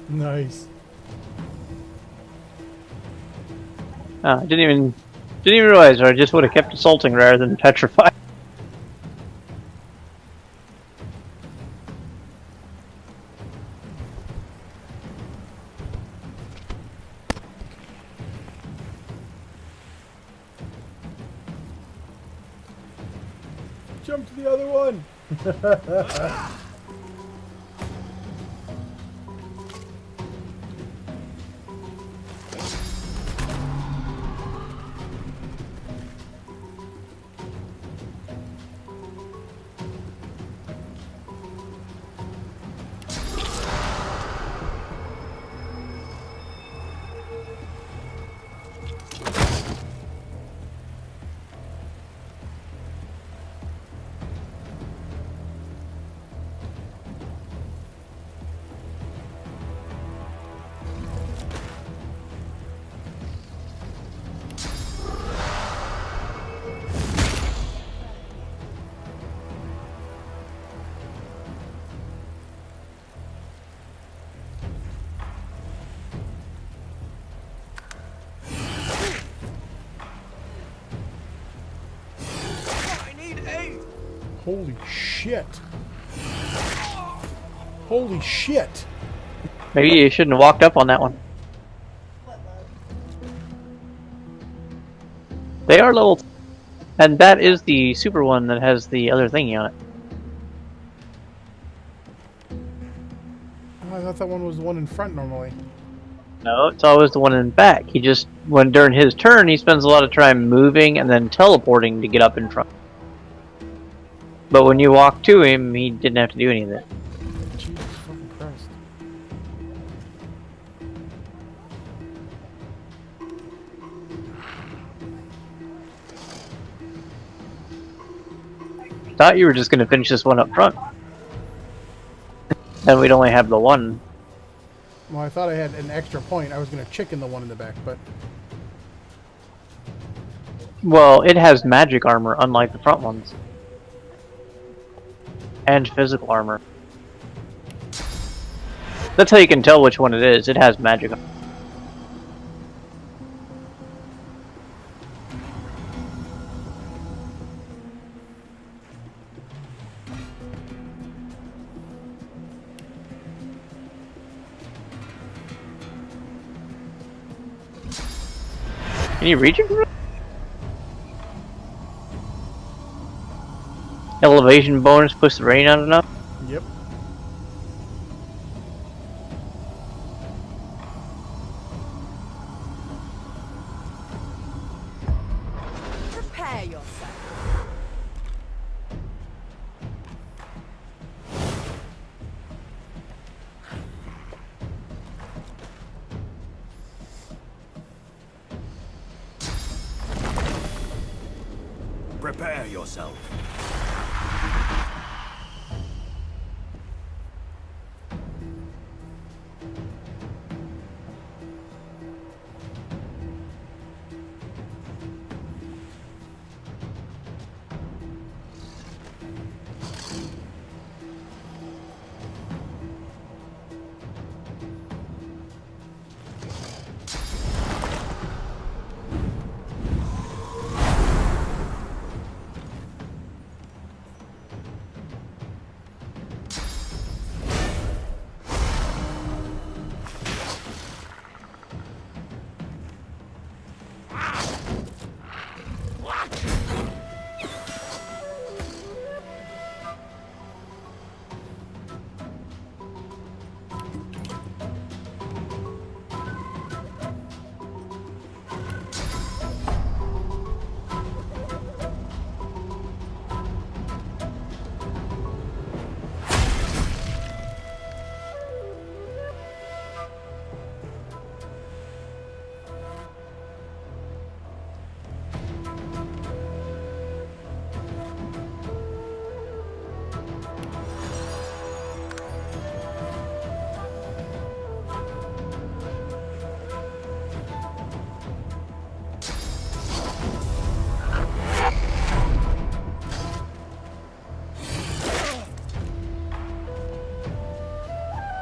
Nice. I didn't even realize, or I just would have kept assaulting rather than petrified. Jump to the other one. Holy shit. Holy shit. Maybe you shouldn't have walked up on that one. They are level, and that is the super one that has the other thingy on it. Oh, I thought that one was the one in front normally. No, it's always the one in back. He just, when during his turn, he spends a lot of time moving and then teleporting to get up in front. But when you walk to him, he didn't have to do any of that. Jesus fucking Christ. Thought you were just going to finish this one up front. Then we'd only have the one. Well, I thought I had an extra point. I was going to chicken the one in the back, but... Well, it has magic armor, unlike the front ones. And physical armor. That's how you can tell which one it is. It has magic armor. Can you reach it? Elevation bonus push the rain out enough? Yep. Prepare yourself. Prepare yourself.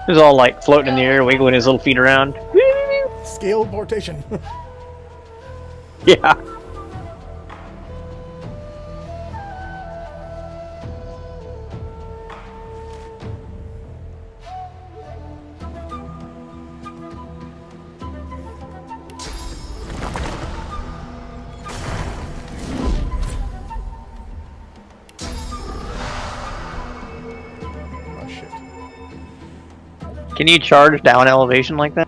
He's all like floating in the air, wiggling his little feet around. Scale portation. Yeah. Oh shit. Can you charge down elevation like that?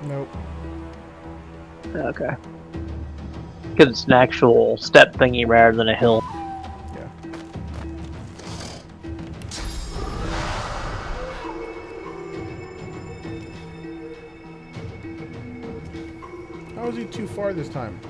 Nope. Okay. Because it's an actual step thingy rather than a hill. Yeah. How is he too far this time?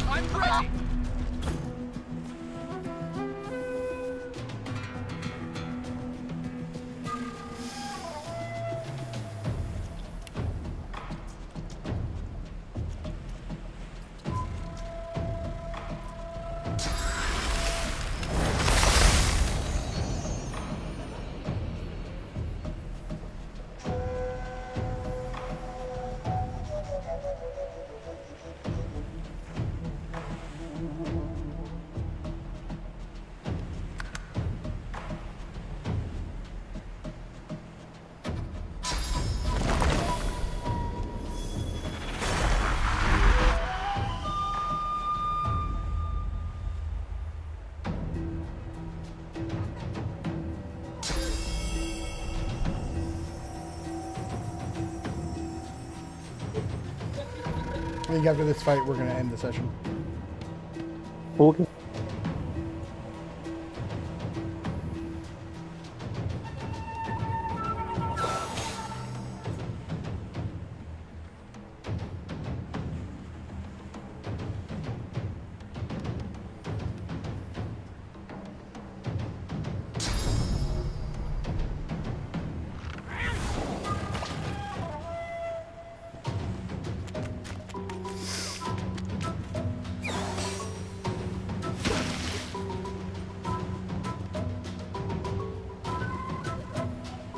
I'm ready. I think after this fight, we're going to end the session. Okay.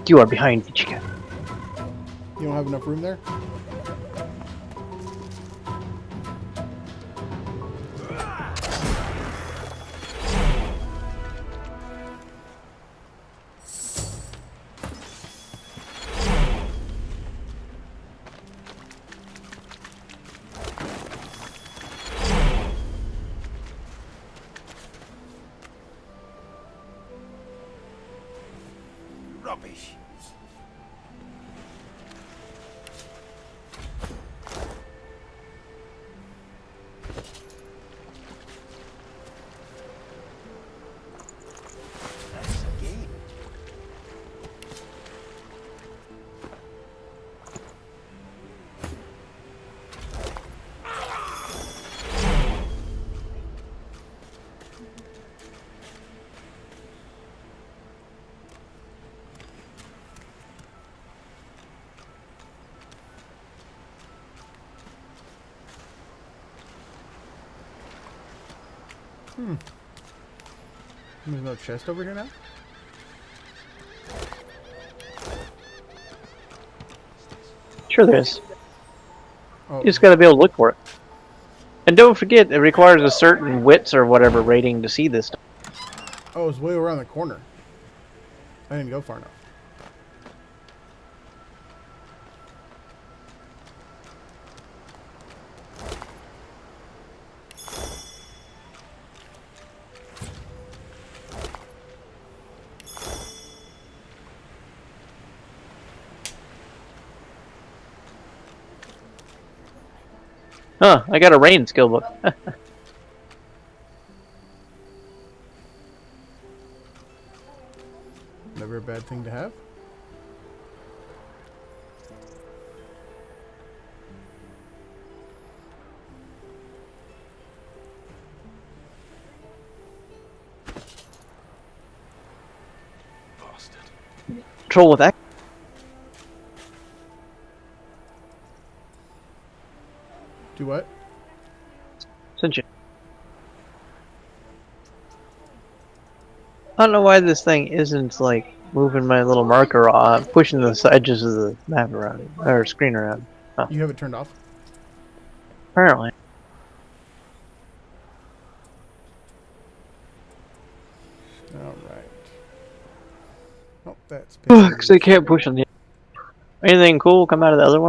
You are behind me, chicken. You don't have enough room there? There's no chest over here now? Sure there is. Oh. You just gotta be able to look for it. And don't forget, it requires a certain wits or whatever rating to see this stuff. Oh, it's way around the corner. I didn't go far enough. Huh, I got a rain skill book. Never a bad thing to have. Control with X. Do what? Cinch it. I don't know why this thing isn't like moving my little marker off, pushing the edges of the map around or screen around. Huh. You have it turned off? Apparently. Alright. Oh, that's Because they can't push on the. Anything cool come out of the other one?